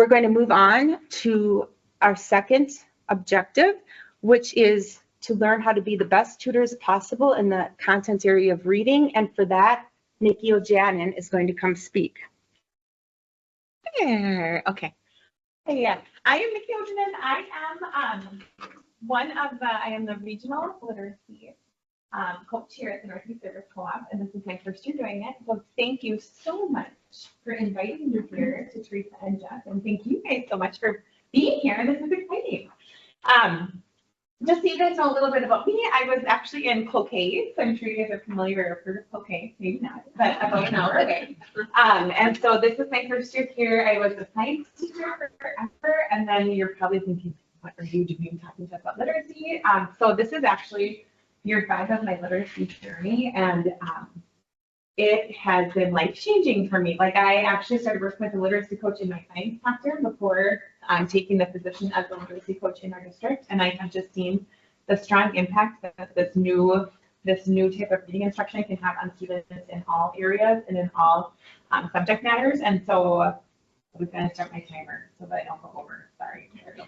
We're going to move on to our second objective, which is to learn how to be the best tutors possible in the content area of reading. And for that, Nikki Ojangen is going to come speak. There. Okay. Yeah, I am Nikki Ojanen. I am the regional literacy coach here at the Northeast Service Co-op, and this is my first year doing it. So thank you so much for inviting me here to Teresa and Jeff, and thank you guys so much for being here. This is exciting. Just so you guys know a little bit about me, I was actually in Cloquet, so I'm sure you guys are familiar or heard of Cloquet, maybe not, but about an hour away. And so this is my first year here. I was a science teacher forever, and then you're probably thinking, what are you doing talking to us about literacy? So this is actually year 5 of my literacy journey, and it has been life-changing for me. Like, I actually started working with a literacy coach in my science classroom before taking the position as a literacy coach in our district, and I have just seen the strong impact that this new type of reading instruction can have on students in all areas and in all subject matters. And so I was going to start my timer so that I don't go over. Sorry. There we go.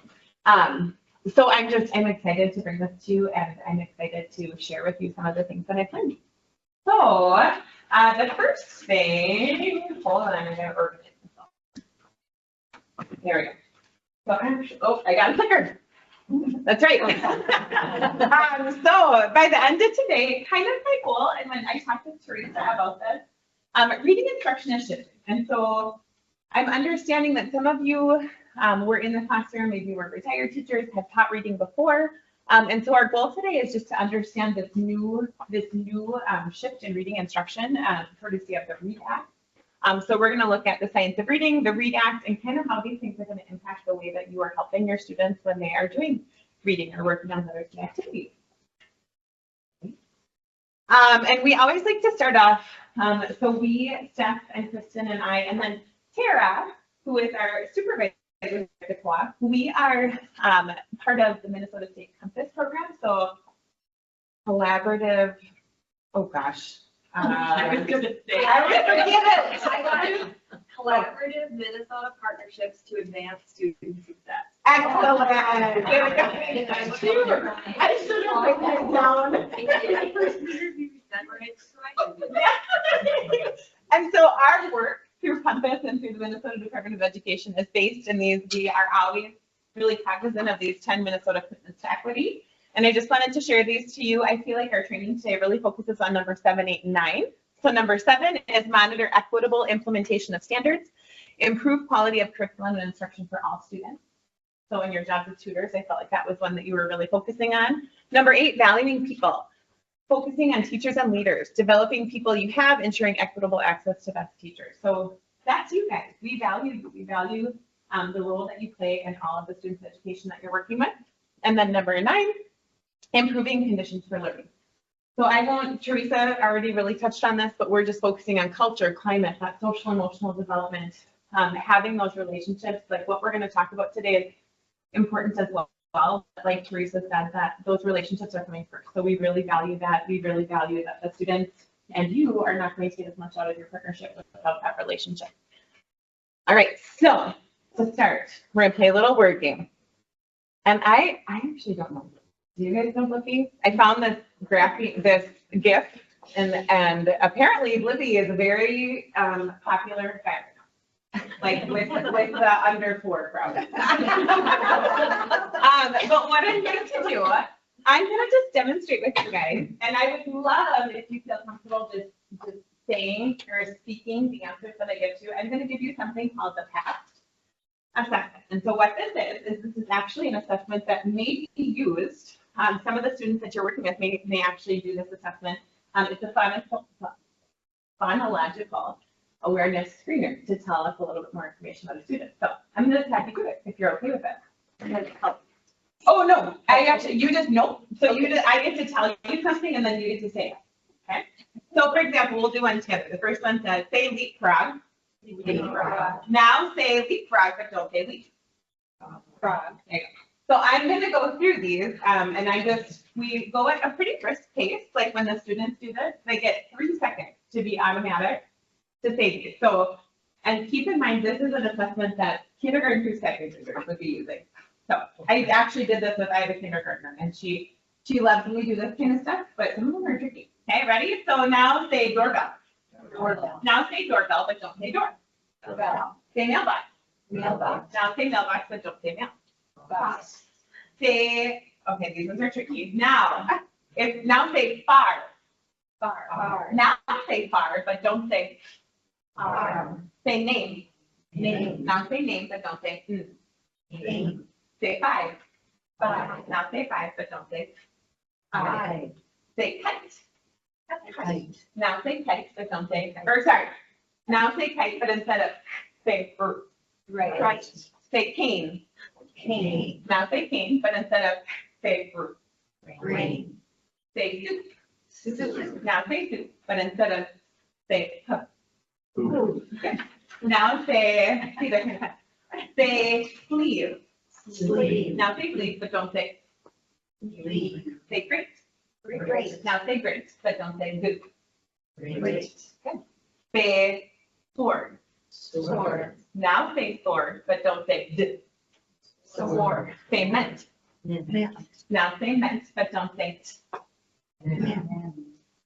So I'm excited to bring this to you, and I'm excited to share with you some of the things that I've learned. So the first thing, hold on, I'm going to organize myself. There we go. So I got a clicker. That's right. So by the end of today, kind of my goal, and when I talked with Teresa about this, reading instruction is shifting. And so I'm understanding that some of you were in the classroom, maybe were retired teachers, have taught reading before. And so our goal today is just to understand this new shift in reading instruction, courtesy of the READ Act. So we're going to look at the science of reading, the READ Act, and kind of how these things are going to impact the way that you are helping your students when they are doing reading or working on literacy activities. And we always like to start off, so we, Steph and Kristen and I, and then Tara, who is our supervisor at the co-op, we are part of the Minnesota State Compass program. So collaborative, oh gosh. I was going to say, I was forget it. Collaborative Minnesota Partnerships to Advance Student Success. Excellent. There we go. I should have written that down. And so our work through Compass and through the Minnesota Department of Education is based in these. We are always really cognizant of these 10 Minnesota commitments to equity. And I just wanted to share these to you. I feel like our training today really focuses on number 7, 8, and 9. So number 7 is monitor equitable implementation of standards, improve quality of curriculum and instruction for all students. So in your jobs as tutors, I felt like that was one that you were really focusing on. Number 8, valuing people, focusing on teachers and leaders, developing people you have, ensuring equitable access to best teachers. So that's you guys. We value you. We value the role that you play in all of the students' education that you're working with. And then number 9, improving conditions for learning. So I won't, Teresa already really touched on this, but we're just focusing on culture, climate, that social emotional development, having those relationships. Like what we're going to talk about today is important as well. Like Teresa said, that those relationships are coming first. So we really value that. We really value that the students and you are not going to get as much out of your partnership without that relationship. All right, so to start, we're going to play a little word game. And I actually don't know. Do you guys know Blippi? I found this GIF, and apparently Blippi is a very popular fan, like with the under 4 crowd. But what I'm going to do, I'm going to just demonstrate with you guys, and I would love if you feel comfortable just saying or speaking the answers that I give to you. I'm going to give you something called the PAST assessment. And so what this is actually an assessment that may be used. Some of the students that you're working with may actually do this assessment. It's a phonological awareness screener to tell us a little bit more information about a student. So I'm going to have you do it if you're okay with it. Oh no, you just know. So okay. I get to tell you something and then you get to say it. Okay. So for example, we'll do one together. The first one says, say leapfrog. Now say leapfrog, but don't say leap. Frog. There you go. So I'm going to go through these, and we go at a pretty brisk pace. Like when the students do this, they get 3 seconds to be automatic to say these. So, and keep in mind, this is an assessment that kindergarten through second graders would be using. So I actually did this with, I have a kindergartner, and she loves when we do this kind of stuff, but some of them are tricky. Okay, ready? So now say doorbell. Doorbell. Now say doorbell, but don't say door. Doorbell. Say mailbox. Mailbox. Now say mailbox, but don't say mail. Box. Say, okay, these ones are tricky. Now say far. Bar. Bar. Now say far, but don't say, Arm. say name. Name. Now say name, but don't say, Name. Say five. Five. Now say five, but don't say, Five. say kite. Kite. Now say kite, but don't say, or sorry. Now say kite, but instead of say, Right. Right. Say cane. Cane. Now say cane, but instead of say, Rain. say soup. Soup. Now say soup, but instead of say, cup. Food. Now say, see that kind of, say sleeve. Sleeve. Now say sleeve, but don't say, Leave. say great. Great. Now say great, but don't say good. Great. Say sword. Sword. Now say sword, but don't say d. Sword. Say mint. Mint. Now say mint, but don't say t. Mint.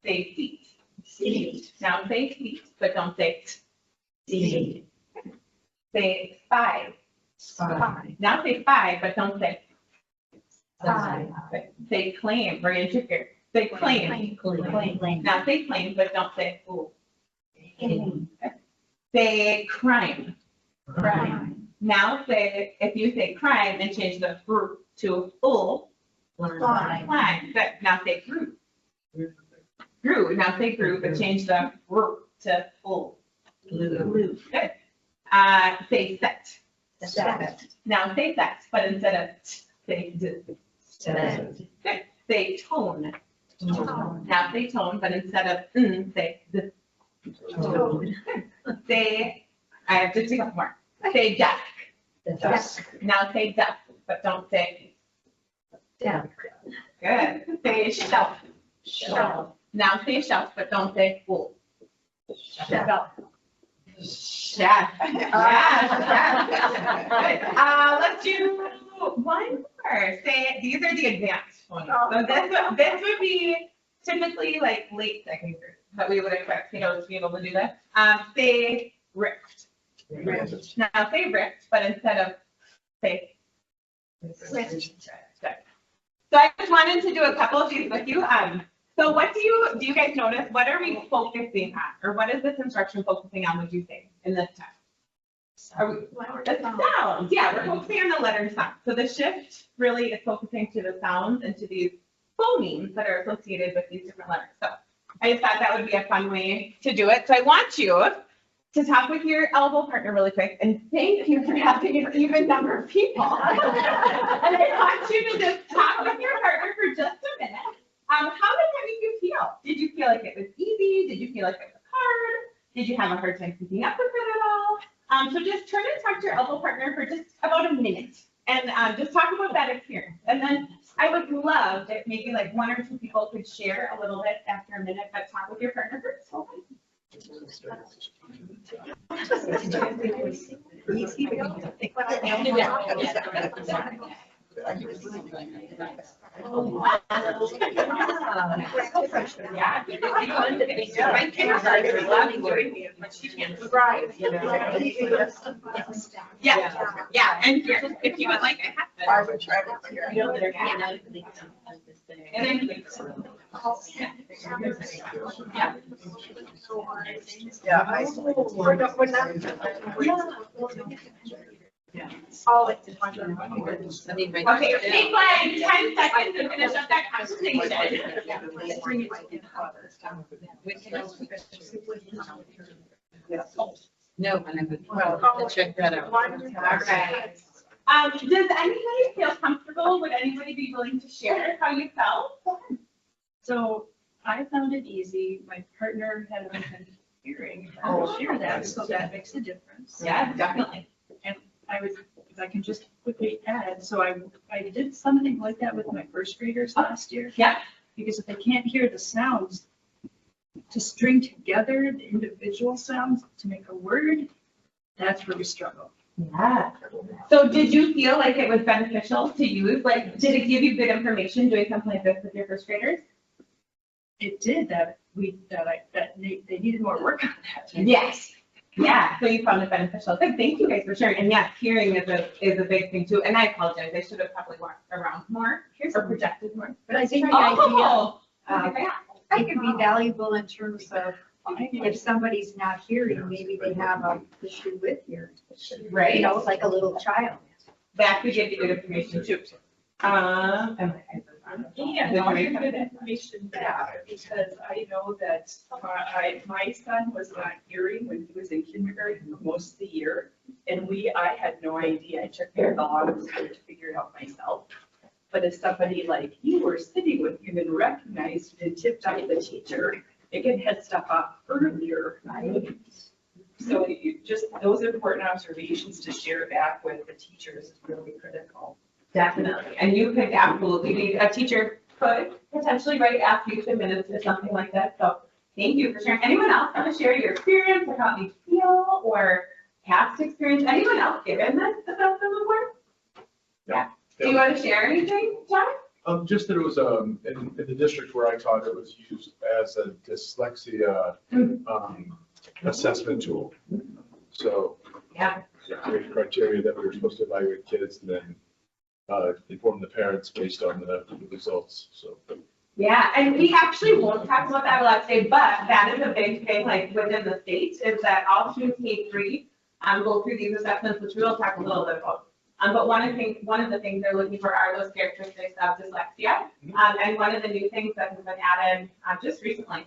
Say seat. Seat. Now say seat, but don't say t. Seat. Say spy. Spy. Now say spy, but don't say. Spy. Say claim, we're gonna trick here. Say claim. Claim. Now say claim, but don't say fool. Claim. Say crime. Crime. Now say, if you say crime and change the group to full, Crime. crime. Good. Now say grew. Grew. Now say grew, but change the group to full. Blue. Good. Say set. Set. Now say set, but instead of t, say d. Set. Good. Say tone. Tone. Now say tone, but instead of say d. Toad. Say, I have just a couple more. Say desk. Dusk. Now say desk, but don't say Duck. good. Say shelf. Shelf. Now say shelf, but don't say full. Shelf. Chef. Let's do one more. Say, these are the advanced ones. So this would be typically like late second grade, but we would expect kiddos to be able to do this. Say rift. Now say rift, but instead of say rift. So I just wanted to do a couple of these with you. So what do you guys notice? What are we focusing on? Or what is this instruction focusing on, would you say, in this test? Are we, the sounds, yeah, we're focusing on the letter sound. So the shift really is focusing to the sounds and to these phonemes that are associated with these different letters. So I just thought that would be a fun way to do it. So I want you to talk with your elbow partner really quick, and thank you for having an even number of people. And I want you to just talk with your partner for just a minute. How did that make you feel? Did you feel like it was easy? Did you feel like it was hard? Did you have a hard time keeping up with it at all? So just turn and talk to your elbow partner for just about a minute, and just talk about that experience. And then I would love if maybe like one or two people could share a little bit after a minute, but talk with your partner first. Yeah, and if you would like, I have this. And then, okay, take like 10 seconds to finish up that conversation. No, I'll check that out. Okay. Does anybody feel comfortable? Would anybody be willing to share how you felt? So I found it easy. My partner had a hard time hearing. I'll share that, so that makes a difference. Yeah, definitely. And I would, if I can just quickly add, so I did something like that with my first graders last year. Yeah. Because if they can't hear the sounds, to string together the individual sounds to make a word, that's where we struggle. Yeah. So did you feel like it was beneficial to use? Like, did it give you good information doing something like this with your first graders? It did that they needed more work on that. Yes. Yeah, so you found it beneficial. Good, thank you guys for sharing. And yes, hearing is a big thing too. And I apologize, I should have probably walked around more or projected more. But I think the idea, Oh, It could be valuable in terms of if somebody's not hearing, maybe they have an issue with hearing. right. You know, like a little child. That could give you good information too. And I'll give good information back, because I know that my son was not hearing when he was in kindergarten for most of the year. And I had no idea. I took very long to figure it out myself. But if somebody like you were sitting with him and recognized and tipped out the teacher, it can head stuff up earlier. So those important observations to share back with the teachers is really critical. Definitely, and you could absolutely be, a teacher could potentially, right, ask you 2 minutes or something like that, so thank you for sharing. Anyone else want to share your experience, or how you feel, or past experience, anyone else given this assessment before? Yeah, do you want to share anything, John? Just that it was, in the district where I taught, it was used as a dyslexia, assessment tool. So. Yeah. Great criteria that we were supposed to evaluate kids and then, inform the parents based on the results, so. Yeah, and we actually won't talk about that a lot today, but that is a big thing, like within the state, is that all students K-3 go through these assessments, which we'll talk a little bit about. But one of the things they're looking for are those characteristics of dyslexia. And one of the new things that has been added just recently,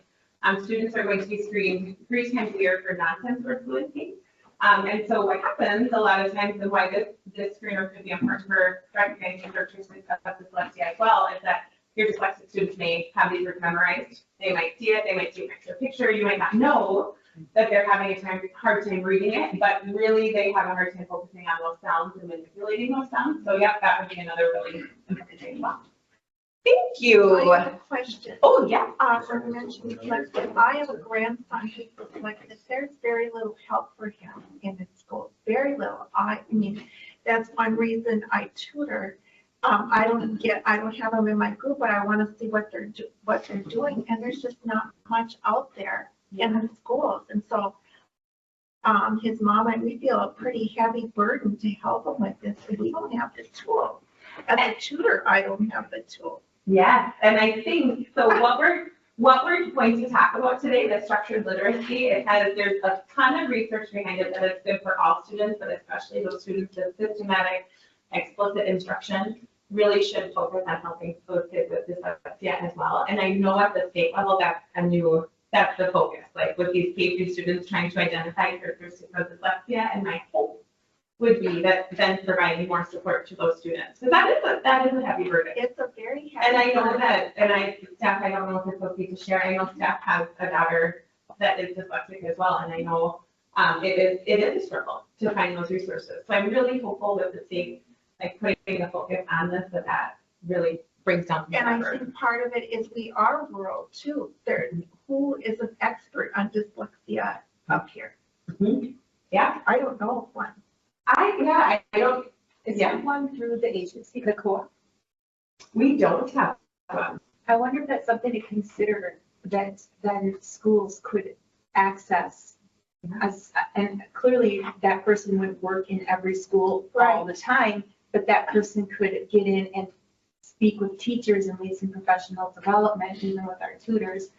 students are going to be screened 3 times a year for nonsense word fluency. And so what happens a lot of times, and why this screener could be important for recognizing characteristics of dyslexia as well, is that your dyslexic students may have these words memorized. They might see it, they might see a picture, you might not know that they're having a hard time reading it, but really they have a hard time focusing on those sounds and manipulating those sounds. So yeah, that would be another really important thing as well. Thank you. I have a question. Oh, yeah. For mentioning dyslexia, I have a grandson who's dyslexic. There's very little help for him in his school, very little. I mean, that's one reason I tutor. I don't have them in my group, but I want to see what they're doing, and there's just not much out there in the schools. And so his mom and we feel a pretty heavy burden to help him with this, and we don't have the tool. As a tutor, I don't have the tool. Yes, and I think, so what we're going to talk about today, the structured literacy, there's a ton of research behind it that is good for all students, but especially those students with systematic, explicit instruction really should focus on helping those kids with dyslexia as well. And I know at the state level, that's the focus, like with these K-3 students trying to identify characteristics of dyslexia, and my hope would be that then providing more support to those students. So that is a heavy burden. It's a very heavy And I know burden. that, staff, I don't know if it's okay to share, I know staff has a daughter that is dyslexic as well, and I know it is a struggle to find those resources. So I'm really hopeful with the state, like putting the focus on this, that really brings down. And I think part of it is we are rural too. Who is an expert on dyslexia up here? Yeah, I don't know of one. I don't, Is yeah, that one through the agency, the co-op? we don't have one. I wonder if that's something to consider, that then schools could access. And clearly that person would work in every school all the time, but that person could get in and speak with teachers and lead some professional development, even with our tutors.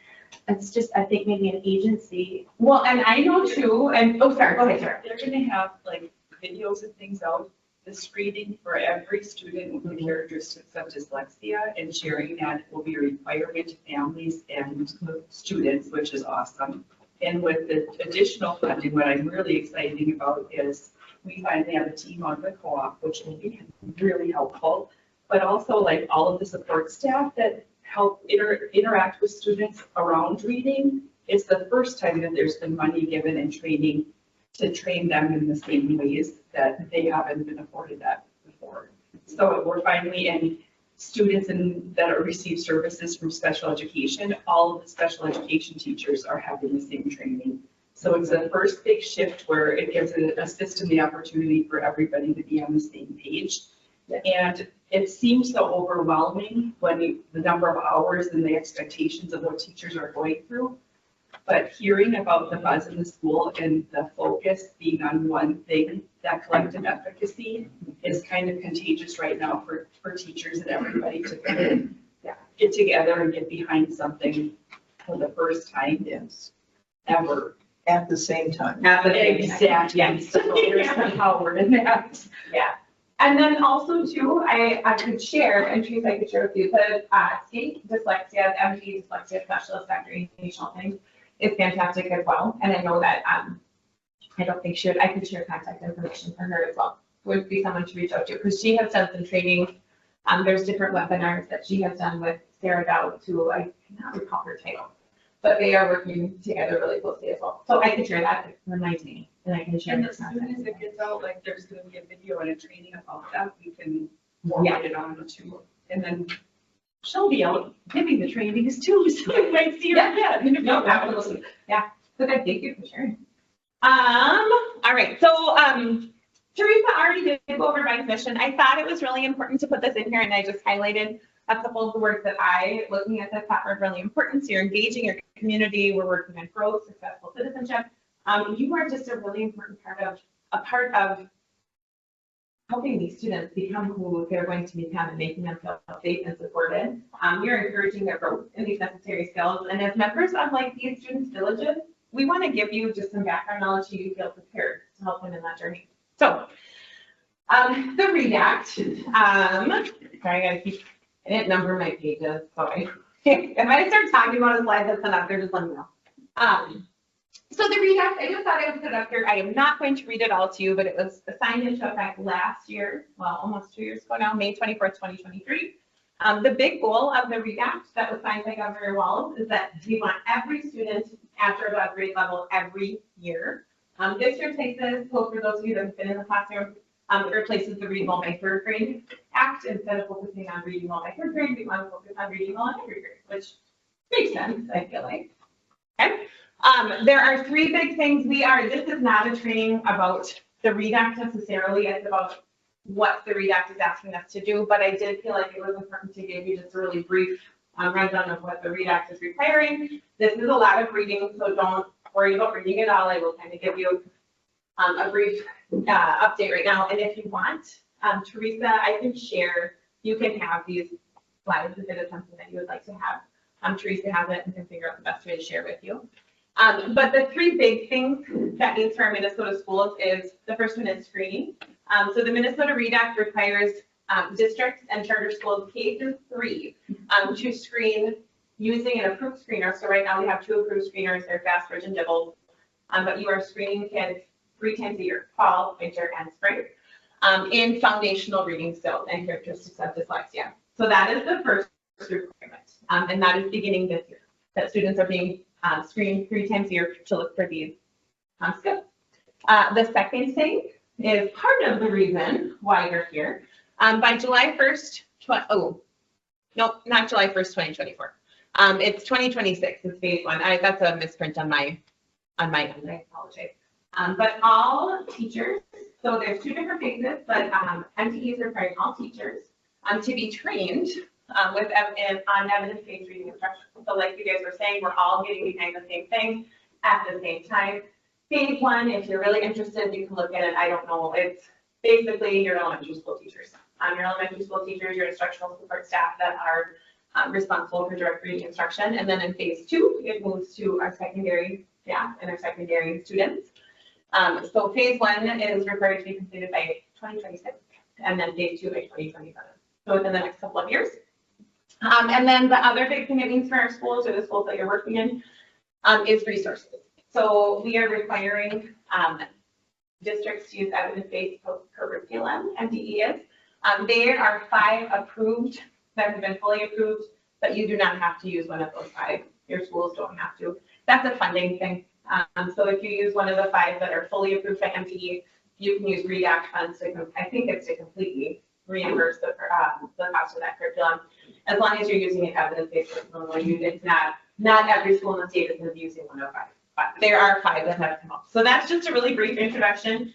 It's just, I think maybe an agency. Well, and I know too, and, oh, sorry, go ahead, Sarah. They're gonna have like videos and things out, the screening for every student with the characteristics of dyslexia, and sharing that will be a requirement to families and students, which is awesome. And with the additional funding, what I'm really excited about is we finally have a team on the co-op, which will be really helpful, but also like all of the support staff that help interact with students around reading. It's the first time that there's been money given and training to train them in the same ways that they haven't been afforded that before. So we're finally, and students that receive services from special education, all of the special education teachers are having the same training. So it's the first big shift where it gives a system the opportunity for everybody to be on the same page. And it seems so overwhelming when the number of hours and the expectations of what teachers are going through. But hearing about the buzz in the school and the focus being on one thing, that collective efficacy is kind of contagious right now for teachers and everybody to kind of get together and get behind something for the first time ever. At the same time. Exactly. So there's the power in that. Yeah. And then also too, I could share, and Teresa, I could share with you, the state dyslexia, MD dyslexia specialist, Dr. Amy Schulting, is fantastic as well. And I know that, I don't think I could share contact information for her as well. Would be someone to reach out to, because she has done some training. There's different webinars that she has done with Sarah Dowd, who I cannot recall her title, but they are working together really closely as well. So I can share that, it reminds me, and I can share. And her as soon contact as it gets out, like there's gonna be a video and a training about that, we can Yeah. forward it on to, and then she'll be out giving the trainings too, so we might see her again. No, absolutely. Yeah. So good. Thank you for sharing. All right. So, Teresa already did go over my mission. I thought it was really important to put this in here, and I just highlighted a couple of the words that looking at this, thought were really important. So you're engaging your community. We're working on growth, successful citizenship. You are just a really important part of helping these students become who they're going to become and making them feel safe and supported. You're encouraging their growth in these necessary skills. And as members of these students' villages, we want to give you just some background knowledge so you feel prepared to help them in that journey. So, the redact, sorry, I didn't number my pages, so if I start talking about a slide that's not up there, just let me know. So the redact, I just thought I would put it up here. I am not going to read it all to you, but it was signed into effect last year, well, almost 2 years ago now, May 24th, 2023. The big goal of the redact that was signed by Governor Walz is that we want every student after above grade level every year. This replaces, so for those of you that have been in the classroom, it replaces the Read Well by Third Grade Act. Instead of focusing on reading well by third grade, we want to focus on reading well in every grade, which makes sense, I feel like. Okay. There are 3 big things this is not a training about the redact necessarily, it's about what the redact is asking us to do, but I did feel like it was important to give you just a really brief rundown of what the redact is requiring. This is a lot of reading, so don't worry about reading it all. I will kind of give you a brief update right now, and if you want, Teresa, I can share, you can have these slides if it is something that you would like to have. Teresa has it and can figure out the best way to share with you. But the 3 big things that means for our Minnesota schools is, the first one is screening. So the Minnesota redact requires districts and charter schools K through 3 to screen using an approved screener. So right now we have 2 approved screeners, they're Fast Ridge and Dibbles. But you are screening kids 3 times a year, fall, winter, and spring, in foundational reading skills and characteristics of dyslexia. So that is the first requirement, and that is beginning this year, that students are being screened 3 times a year to look for these skills. The second thing is part of the reason why you're here. By July 1st, not July 1st, 2024. It's 2026, it's phase 1. That's a misprint on my end, I apologize. But all teachers, so there's 2 different phases, but MTE is requiring all teachers to be trained on evidence-based reading instruction. So like you guys were saying, we're all getting behind the same thing at the same time. Phase 1, if you're really interested, you can look at it. I don't know, it's basically your elementary school teachers. Your elementary school teachers, your instructional support staff that are responsible for direct reading instruction. And then in phase 2, it moves to our secondary staff and our secondary students. So phase 1 is required to be completed by 2026, and then phase 2 by 2027. So within the next couple of years. And then the other big thing it means for our schools, or the schools that you're working in, is resources. So we are requiring districts to use evidence-based curriculum, MDE is. There are 5 approved that have been fully approved, but you do not have to use one of those 5. Your schools don't have to. That's a funding thing. So if you use one of the 5 that are fully approved by MDE, you can use redact funds to, I think it's to completely reimburse the cost of that curriculum, as long as you're using an evidence-based curriculum. It's not every school in the state is going to be using one of there are 5 that have come up. So that's just a really brief introduction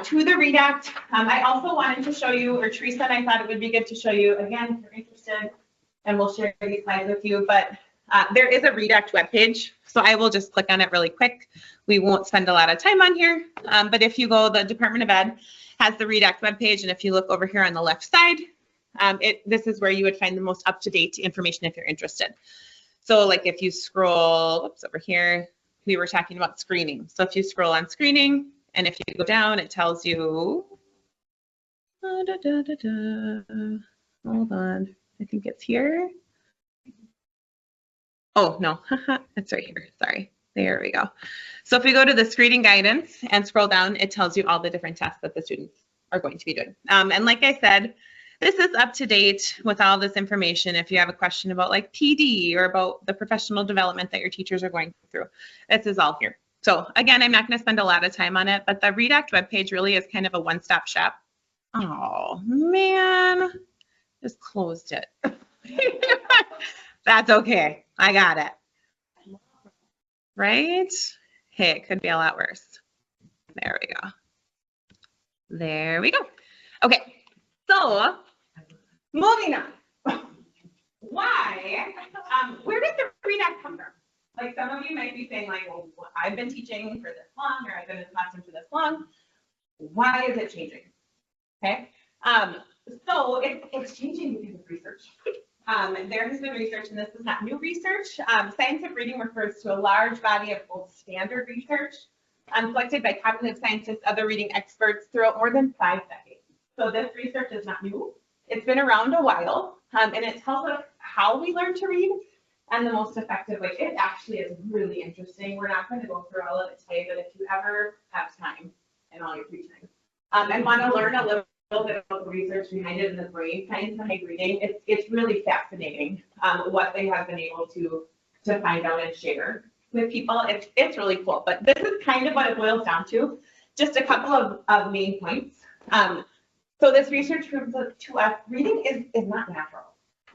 to the READ Act. I also wanted to show you, or Teresa and I thought it would be good to show you, again, if you're interested, and we'll share these slides with you, but there is a READ Act webpage, so I will just click on it really quick. We won't spend a lot of time on here, but if you go, the Department of Ed has the READ Act webpage, and if you look over here on the left side, this is where you would find the most up-to-date information if you're interested. So like if you scroll, oops, over here, we were talking about screening. So if you scroll on screening, and if you go down, it tells you, hold on, I think it's here. Oh, no, it's right here, sorry. There we go. So if we go to the screening guidance and scroll down, it tells you all the different tests that the students are going to be doing. And like I said, this is up to date with all this information. If you have a question about like PD or about the professional development that your teachers are going through, this is all here. So again, I'm not going to spend a lot of time on it, but the READ Act webpage really is kind of a one-stop shop. Oh man, just closed it. That's okay. I got it. Right? Hey, it could be a lot worse. There we go. There we go. Okay, so moving on. Why? Where did the READ Act come from? Like some of you might be saying like, well, I've been teaching for this long, or I've been in the classroom for this long. Why is it changing? Okay, so it's changing because of research. There has been research, and this is not new research. Scientific reading refers to a large body of both standard research collected by cognitive scientists, other reading experts throughout more than 5 decades. So this research is not new. It's been around a while, and it tells us how we learn to read and the most effective way. It actually is really interesting. We're not going to go through all of it today, but if you ever have time and all your free time and want to learn a little bit about the research behind it and the brain science behind reading, it's really fascinating what they have been able to find out and share with people. It's really cool, but this is kind of what it boils down to. Just a couple of main points. So this research proves to us reading is not natural.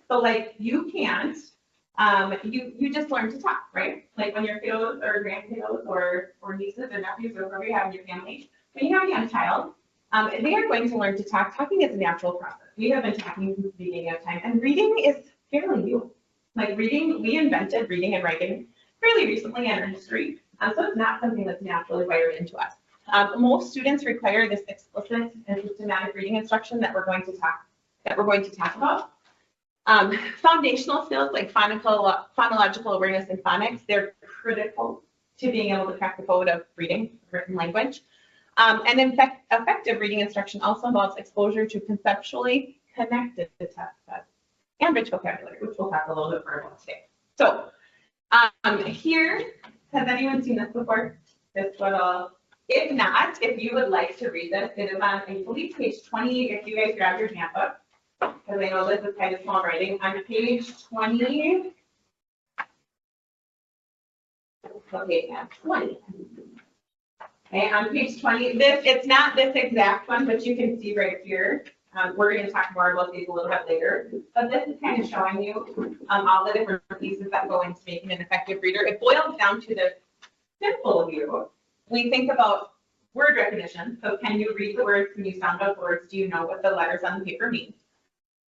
So like you can't, you just learn to talk, right? Like when your kiddos or grandkiddos or nieces or nephews or whoever you have in your family, when you have a young child, they are going to learn to talk. Talking is a natural process. We have been talking since the beginning of time, and reading is fairly new. Like reading, we invented reading and writing fairly recently in our history, so it's not something that's naturally wired into us. Most students require this explicit and systematic reading instruction that we're going to talk about. Foundational skills like phonological awareness and phonics, they're critical to being able to crack the code of reading, written language. And in fact, effective reading instruction also involves exposure to conceptually connected text sets and rich vocabulary, which we'll talk a little bit more about today. So here, has anyone seen this before? This little, if not, if you would like to read this, it is on, I believe, page 20, if you guys grab your handbook, because I know this is kind of small writing, on page 20. Okay, yeah, 20. Okay, on page 20, it's not this exact one, but you can see right here. We're going to talk more about these a little bit later, but this is kind of showing you all the different pieces that go into making an effective reader. It boils down to the simple view. We think about word recognition. So can you read the words? Can you sound out words? Do you know what the letters on the paper mean?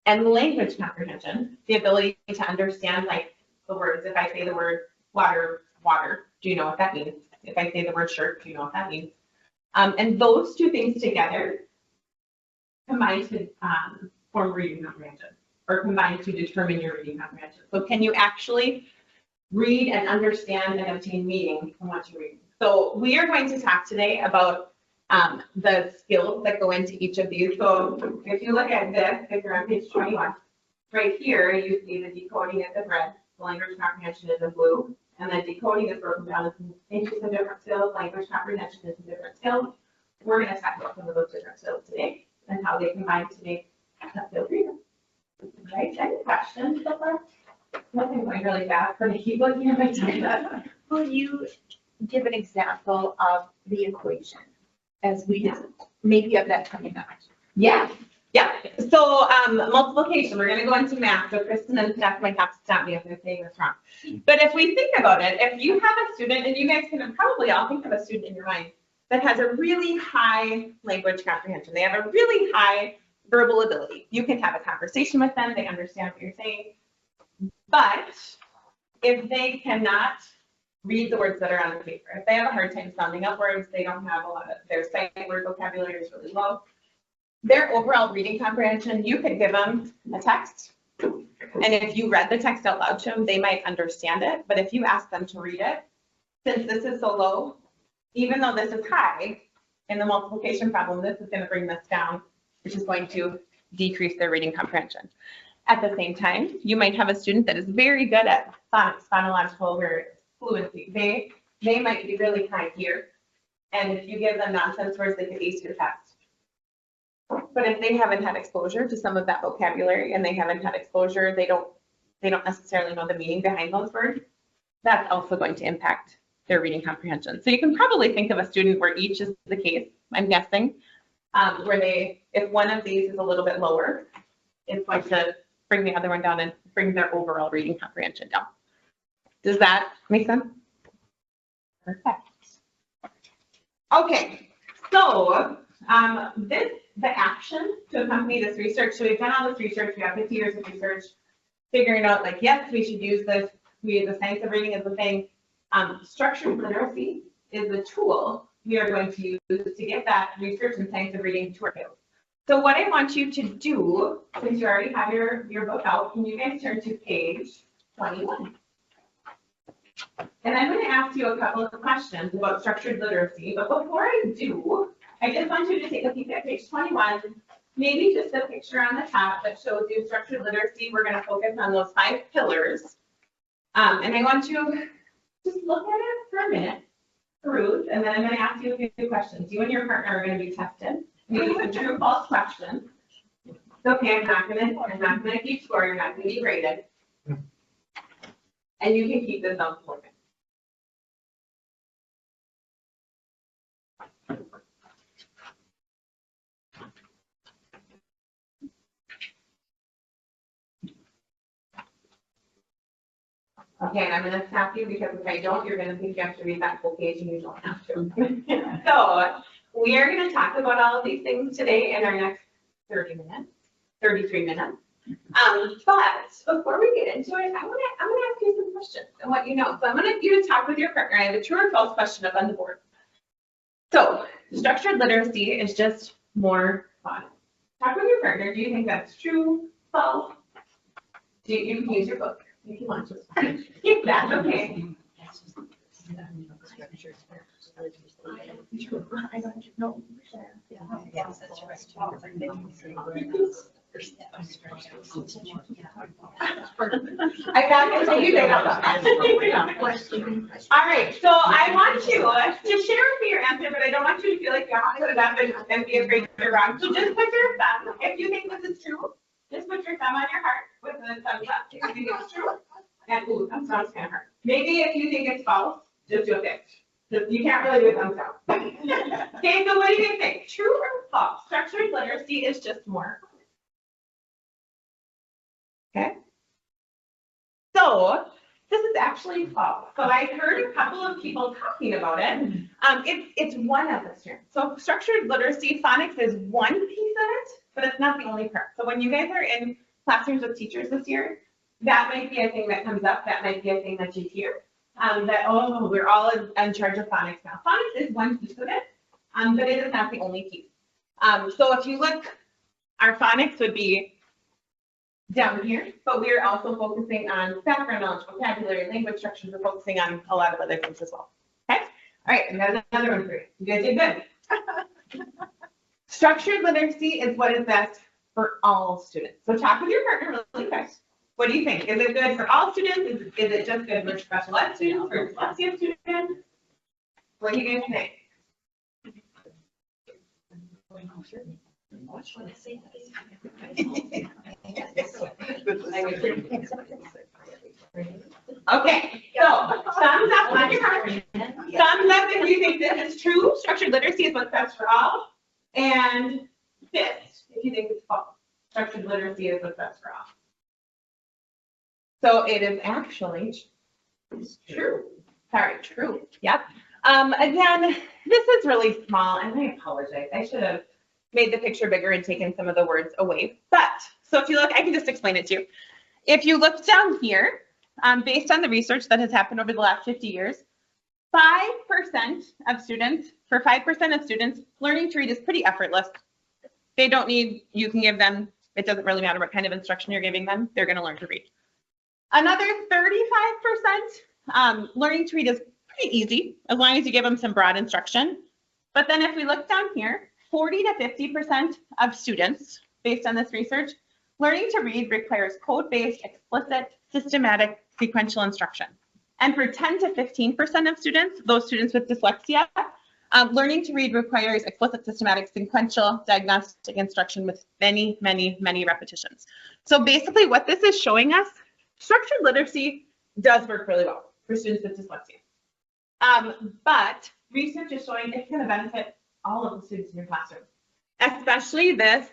And language comprehension, the ability to understand like the words. If I say the word water, water, do you know what that means? If I say the word shirt, do you know what that means? And those two things together combine to form reading comprehension, or combine to determine your reading comprehension. So can you actually read and understand and obtain meaning from what you read? So we are going to talk today about the skills that go into each of these. So if you look at this, if you're on page 21, right here, you see the decoding is in red, the language comprehension is in blue, and then decoding is broken down into some different skills, language comprehension is in different skills. We're going to talk about some of those different skills today and how they combine to make a skilled reader. Right, any questions so far? Nothing going really fast, but I keep looking at my time. Will you give an example of the equation as we maybe of that coming up? Yeah. Yeah, so multiplication, we're gonna go into math, so Kristen and Steph might have to stop me if I'm saying this wrong. But if we think about it, if you have a student, and you guys can probably all think of a student in your mind that has a really high language comprehension, they have a really high verbal ability. You can have a conversation with them, they understand what you're saying. But if they cannot read the words that are on the paper, if they have a hard time sounding up words, they don't have a lot of, their sight word vocabulary is really low, their overall reading comprehension, you could give them a text. And if you read the text out loud to them, they might understand it. But if you ask them to read it, since this is so low, even though this is high in the multiplication problem, this is going to bring this down, which is going to decrease their reading comprehension. At the same time, you might have a student that is very good at phonics, phonological word fluency. They might be really high here. And if you give them nonsense words, they could ace your test. But if they haven't had exposure to some of that vocabulary and they haven't had exposure, they don't necessarily know the meaning behind those words, that's also going to impact their reading comprehension. So you can probably think of a student where each is the case, I'm guessing, where if one of these is a little bit lower, it's going to bring the other one down and bring their overall reading comprehension down. Does that make sense? Perfect. Okay, so the action to accompany this research, so we've done all this research, we have 50 years of research, figuring out like, yes, we should use this, the science of reading is the thing. Structured literacy is the tool we are going to use to get that research and science of reading to our field. So what I want you to do, since you already have your book out, can you guys turn to page 21? And I'm going to ask you a couple of questions about structured literacy, but before I do, I just want you to take a peek at page 21, maybe just a picture on the top that shows you structured literacy. We're going to focus on those 5 pillars. And I want you just look at it for a minute, peruse, and then I'm going to ask you a few questions. You and your partner are going to be tested. Maybe some true or false questions. It's okay, I'm not going to keep score, you're not going to be graded. And you can keep this self-important. Okay, and I'm going to stop you because if I don't, you're going to think you have to read that whole page and you don't have to. So we are going to talk about all of these things today in our next 33 minutes. But before we get into it, I'm going to ask you some questions and let you know. So I'm going to get you to talk with your partner. I have a true or false question up on the board. So structured literacy is just more fun. Talk with your partner. Do you think that's true, false? You can use your book if you want to. If that's okay. I don't know. Yes, that's right. I'm not going to tell you that. All right, so I want you to share with me your answer, but I don't want you to feel like you have to put it up and be afraid you're wrong. So just put your thumb, if you think this is true, just put your thumb on your heart with the thumbs up if you think it's true. And ooh, that sounds kind of hard. Maybe if you think it's false, just do a fist. You can't really do a thumbs up. Okay, so what do you think? True or false? Structured literacy is just more. Okay. So this is actually false. So I heard a couple of people talking about it. It's one of the strengths. So structured literacy, phonics is one piece of it, but it's not the only part. So when you guys are in classrooms with teachers this year, that might be a thing that comes up. That might be a thing that you hear. That, oh, we're all in charge of phonics now. Phonics is one piece of it, but it is not the only piece. So if you look, our phonics would be down here, but we are also focusing on background knowledge, vocabulary, language structures. We're focusing on a lot of other things as well. Okay? All right, and there's another one for you. You guys did good. Structured literacy is what is best for all students. So talk with your partner really quick. What do you think? Is it good for all students? Is it just good for special ed students, for dyslexia students? What do you guys think? Okay, so thumbs up on your heart. Thumbs up if you think this is true. Structured literacy is what's best for all. And fist if you think it's false. Structured literacy is what's best for all. So it is actually true. Sorry, true. Yep. Again, this is really small, and I apologize. I should have made the picture bigger and taken some of the words away. But, so if you look, I can just explain it to you. If you look down here, based on the research that has happened over the last 50 years, 5% of students, for 5% of students, learning to read is pretty effortless. They don't need, you can give them, it doesn't really matter what kind of instruction you're giving them, they're gonna learn to read. Another 35%, learning to read is pretty easy, as long as you give them some broad instruction. But then if we look down here, 40 to 50% of students, based on this research, learning to read requires code-based, explicit, systematic, sequential instruction. And for 10 to 15% of students, those students with dyslexia, learning to read requires explicit, systematic, sequential, diagnostic instruction with many, many, many repetitions. So basically what this is showing us, structured literacy does work really well for students with dyslexia. But research is showing it's going to benefit all of the students in your classroom, especially this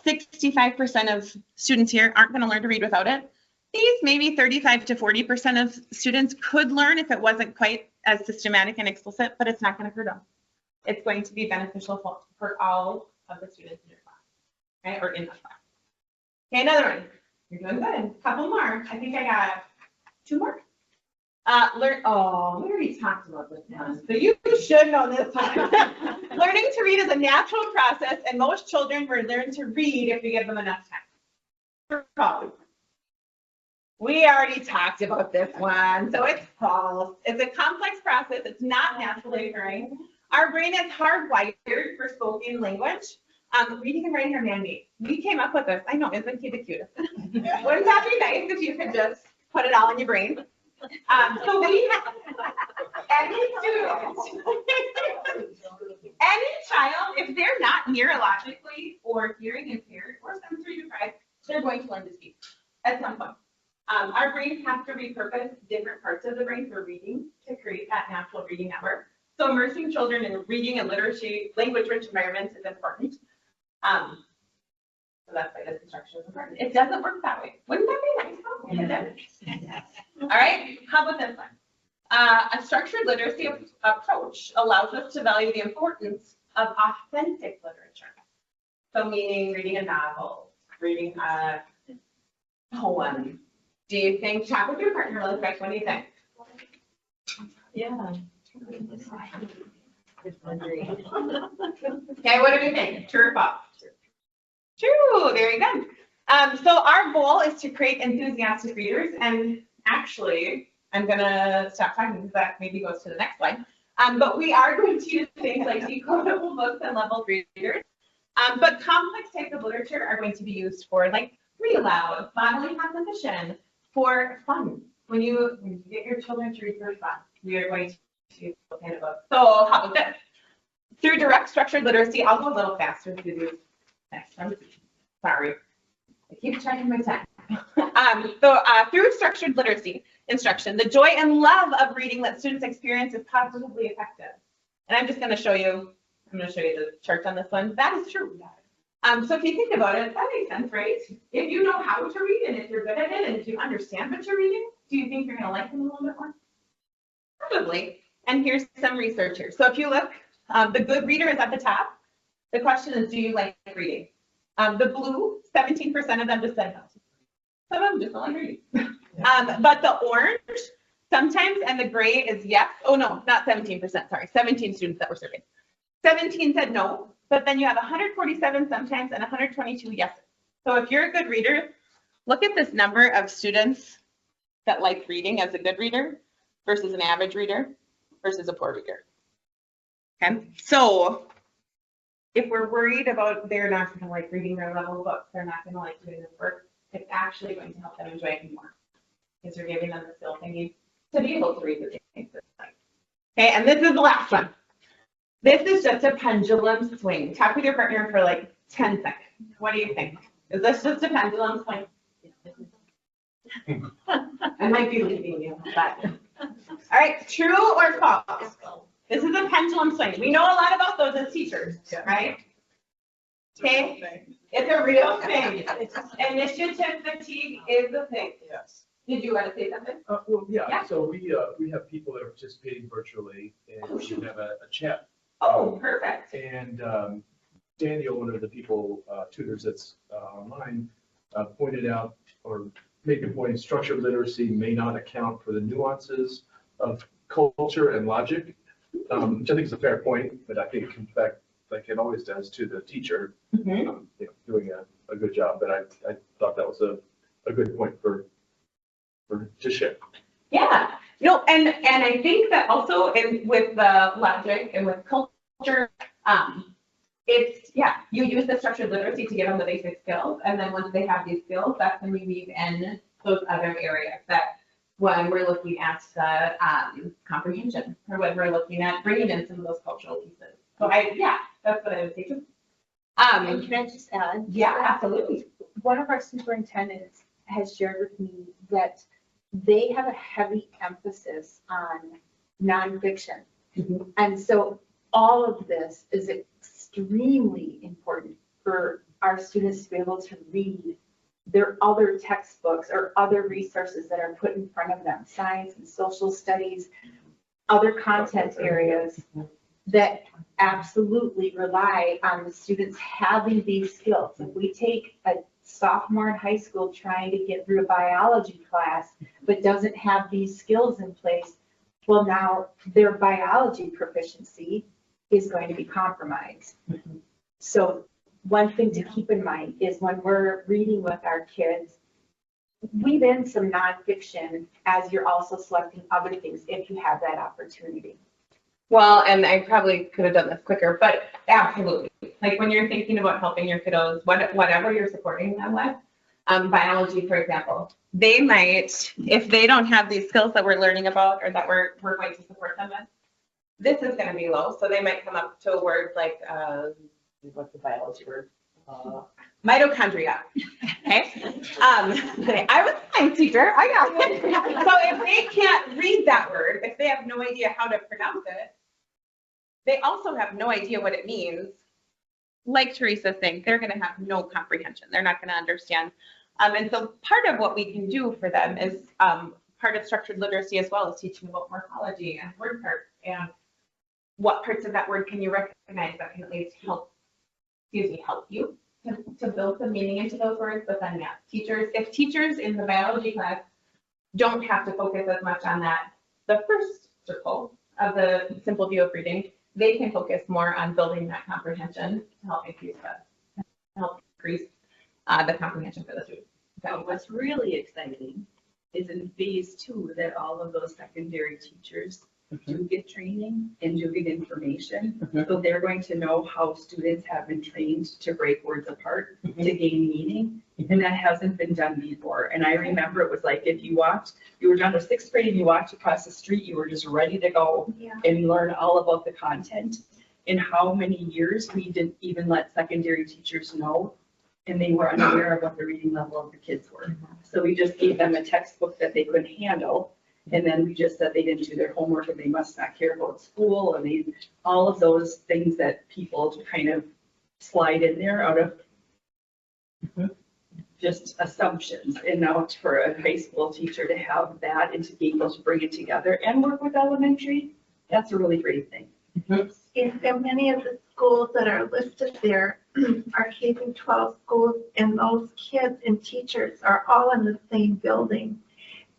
65% of students here aren't going to learn to read without it. These maybe 35 to 40% of students could learn if it wasn't quite as systematic and explicit, but it's not going to hurt them. It's going to be beneficial for all of the students in your class, right? Or in the class. Okay, another one. You're doing good. A couple more. I think I got 2 more. We already talked about this one, so you should know this one. Learning to read is a natural process, and most children will learn to read if we give them enough time. We already talked about this one, so it's false. It's a complex process. It's not naturally occurring. Our brain is hardwired for spoken language. Reading and writing are man-made. We came up with this. I know, isn't he the cutest? Wouldn't that be nice if you could just put it all in your brain? So we have any student, any child, if they're not neurologically or hearing impaired or sensory deprived, they're going to learn to speak at some point. Our brains have to repurpose different parts of the brain for reading to create that natural reading network. So immersing children in reading and literacy, language-rich environments is important. So that's why this instruction is important. It doesn't work that way. Wouldn't that be nice? All right, how about this one? A structured literacy approach allows us to value the importance of authentic literature. So meaning reading a novel, reading a poem. Do you think, talk with your partner really quick, what do you think? Yeah. Okay, what do we think? True or false? True, very good. So our goal is to create enthusiastic readers, and actually, I'm gonna stop talking because that maybe goes to the next slide. But we are going to use things like decodable books and level readers. But complex types of literature are going to be used for like read aloud, bodily composition, for fun. When you get your children to read for fun, we are going to use those kind of books. So how about this? Through direct structured literacy, I'll go a little faster through these next one. Sorry, I keep checking my time. Through structured literacy instruction, the joy and love of reading that students experience is positively effective. And I'm just going to show you, the chart on this one. That is true. So if you think about it, that makes sense, right? If you know how to read and if you're good at it and if you understand what you're reading, do you think you're going to like them a little bit more? Probably. And here's some research here. So if you look, the good reader is at the top. The question is, do you like reading? The blue, 17% of them just said no. Some of them just don't like reading. But the orange, sometimes, and the gray is yes. Oh no, not 17%, sorry, 17 students that were surveyed. 17 said no, but then you have 147 sometimes and 122 yeses. So if you're a good reader, look at this number of students that like reading as a good reader versus an average reader versus a poor reader. Okay, so if we're worried about they're not going to like reading their level books, they're not going to like doing this work, it's actually going to help them enjoy it more because you're giving them the skills they need to be able to read the things. Okay, and this is the last one. This is just a pendulum swing. Talk with your partner for like 10 seconds. What do you think? Is this just a pendulum swing? I might be leaving you, but. All right, true or false? This is a pendulum swing. We know a lot about those as teachers, right? Okay, it's a real thing. Initiative fatigue is a thing. Yes. Did you want to say something? Well, Yeah. yeah, so we have people that are participating virtually and Oh, we shoot. have a chat. Oh, perfect. And Daniel, one of the people, tutors that's online, pointed out or made a point, structured literacy may not account for the nuances of culture and logic, which I think is a fair point, but I think it comes back, like it always does, to the teacher doing a good job. But I thought that was a good point for to share. Yeah, no, and I think that also with the logic and with culture, it's, yeah, you use the structured literacy to give them the basic skills. And then once they have these skills, that's when we weave in those other areas that when we're looking at the comprehension or when we're looking at bringing in some of those cultural pieces. So that's what I would say too. And can I just add? Yeah, absolutely. One of our superintendents has shared with me that they have a heavy emphasis on nonfiction. Mhm. And so all of this is extremely important for our students to be able to read their other textbooks or other resources that are put in front of them, science and social studies, other content areas that absolutely rely on the students having these skills. If we take a sophomore in high school trying to get through a biology class, but doesn't have these skills in place, well, now their biology proficiency is going to be compromised. So one thing to keep in mind is when we're reading with our kids, weave in some nonfiction as you're also selecting other things if you have that opportunity. Well, and I probably could have done this quicker, but absolutely. Like when you're thinking about helping your kiddos, whatever you're supporting them with, biology, for example, they might, if they don't have these skills that we're learning about or that we're going to support them with, this is going to be low. So they might come up to a word like, what's the biology word? Mitochondria. Okay. I was a science teacher. I got it. So if they can't read that word, if they have no idea how to pronounce it, they also have no idea what it means. Like Teresa's saying, they're going to have no comprehension. They're not going to understand. And so part of what we can do for them is part of structured literacy as well as teaching about morphology and word parts and what parts of that word can you recognize that can at least help you to build some meaning into those words. But then if teachers in the biology class don't have to focus as much on that, the first circle of the simple view of reading, they can focus more on building that comprehension to help increase the comprehension for the student. So what's really exciting is in phase 2 that all of those secondary teachers do get training and do get information. So they're going to know how students have been trained to break words apart, to gain meaning. And that hasn't been done before. And I remember it was like if you were down to 6th grade and you walked across the street, you were just ready to go and learn all about the content. And how many years we didn't even let secondary teachers know, and they were unaware of what the reading level of the kids were. So we just gave them a textbook that they couldn't handle. And then we just said they didn't do their homework and they must not care about school. And all of those things that people kind of slide in there out of just assumptions. And now for a high school teacher to have that and to be able to bring it together and work with elementary, that's a really great thing. In many of the schools that are listed there are K-12 schools, and those kids and teachers are all in the same building.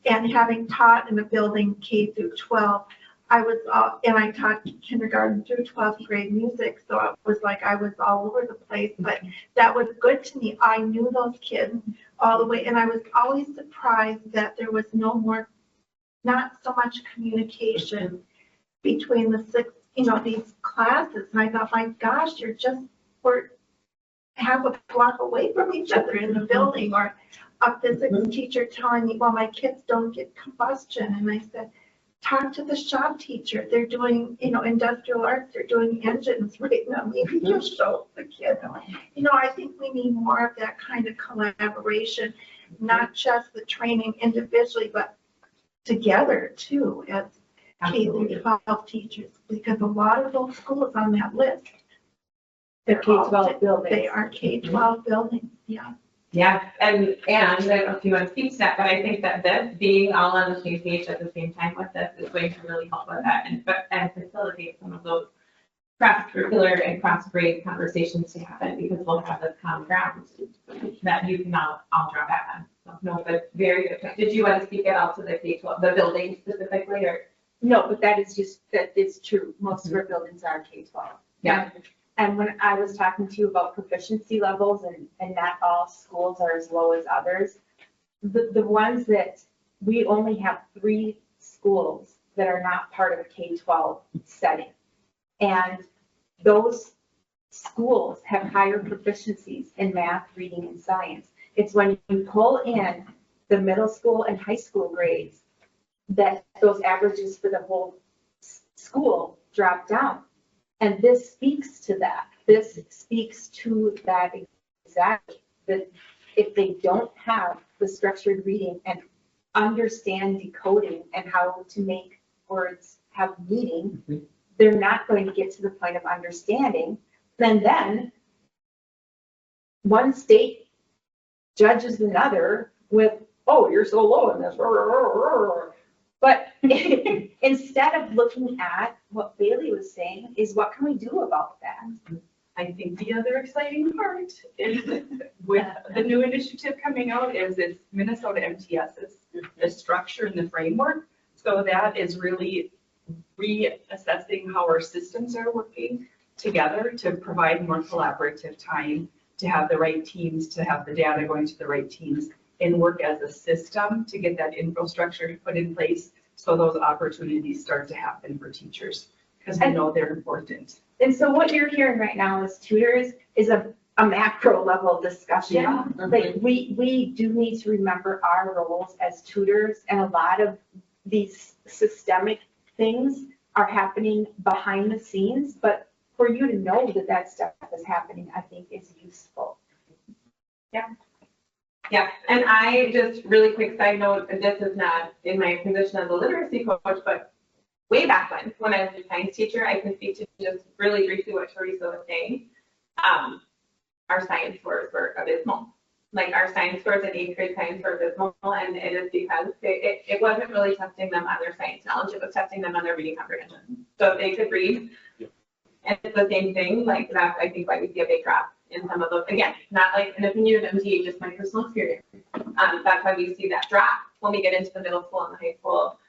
And having taught in a building K-12, I taught kindergarten through 12th grade music, so it was like I was all over the place, but that was good to me. I knew those kids all the way, and I was always surprised that there was not so much communication between these classes. And I thought, my gosh, we're half a block away from each other in the building, or a physics teacher telling me, well, my kids don't get combustion. And I said, talk to the shop teacher. They're doing, industrial arts, they're doing engines right now. Maybe just show the kids. I think we need more of that kind of collaboration, not just the training individually, but together too, as K-12 teachers, because a lot of those schools on that list The K-12 buildings. They are K-12 buildings, yeah. Yeah, and I don't know if you want to speak to that, but I think that this, being all on the same page at the same time with this is going to really help with that and facilitate some of those cross-curricular and cross-grade conversations to happen, because we'll have this common ground that you can all draw back on. So, no, but very good point. Did you want to speak at all to the K-12, the building specifically, or? No, but that is true. Most of our buildings are K-12. Yeah. And when I was talking to you about proficiency levels and not all schools are as low as others, the ones that we only have 3 schools that are not part of a K-12 setting. And those schools have higher proficiencies in math, reading, and science. It's when you pull in the middle school and high school grades that those averages for the whole school drop down. And this speaks to that. This speaks to that exactly, that if they don't have the structured reading and understand decoding and how to make words have meaning, they're not going to get to the point of understanding. Then one state judges another with, oh, you're so low in this. But instead of looking at what Bailey was saying, is what can we do about that? I think the other exciting part is with the new initiative coming out is it's Minnesota MTS's, the structure and the framework. So that is really reassessing how our systems are working together to provide more collaborative time, to have the right teams, to have the data going to the right teams, and work as a system to get that infrastructure put in place so those opportunities start to happen for teachers, because we know they're important. And so what you're hearing right now is tutors is a macro level discussion. Yeah. Like we do need to remember our roles as tutors, and a lot of these systemic things are happening behind the scenes, but for you to know that that stuff is happening, I think is useful. Yeah, and I just really quick side note, this is not in my position as a literacy coach, but way back when I was a science teacher, I can speak to just really briefly what Teresa was saying. Our science scores were abysmal. Like our science scores in 8th grade science were abysmal, and it is because it wasn't really testing them on their science knowledge, it was testing them on their reading comprehension. So if they could read, and it's the same thing, like that's, I think, why we see a big drop in some of those. Again, not like an opinion of MTA, just my personal experience. That's why we see that drop when we get into the middle school and the high school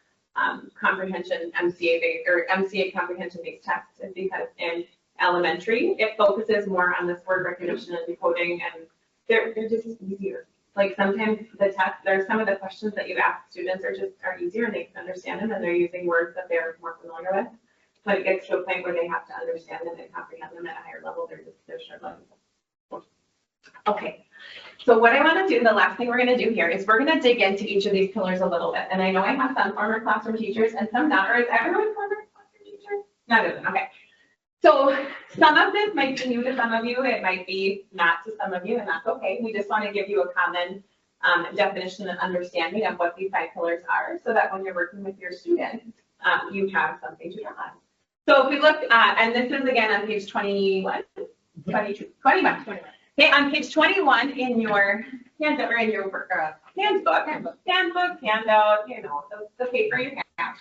comprehension MCA comprehension based tests, is because in elementary, it focuses more on this word recognition and decoding, and they're just easier. Like sometimes the test, there's some of the questions that you ask students are easier and they can understand them, and they're using words that they're more familiar with. But it gets to a point where they have to understand them and comprehend them at a higher level. They're struggling. Okay, so what I want to do, the last thing we're going to do here is we're going to dig into each of these pillars a little bit. And I know I have some former classroom teachers and some not. Or is everyone former classroom teacher? Not everyone. Okay. So some of this might be new to some of you. It might be not to some of you, and that's okay. We just want to give you a common definition and understanding of what these 5 pillars are, so that when you're working with your students, you have something to draw on. So if we look at, and this is again on page 21. Okay, on page 21 in your handout, or in your handbook, handout, you know, the paper you have.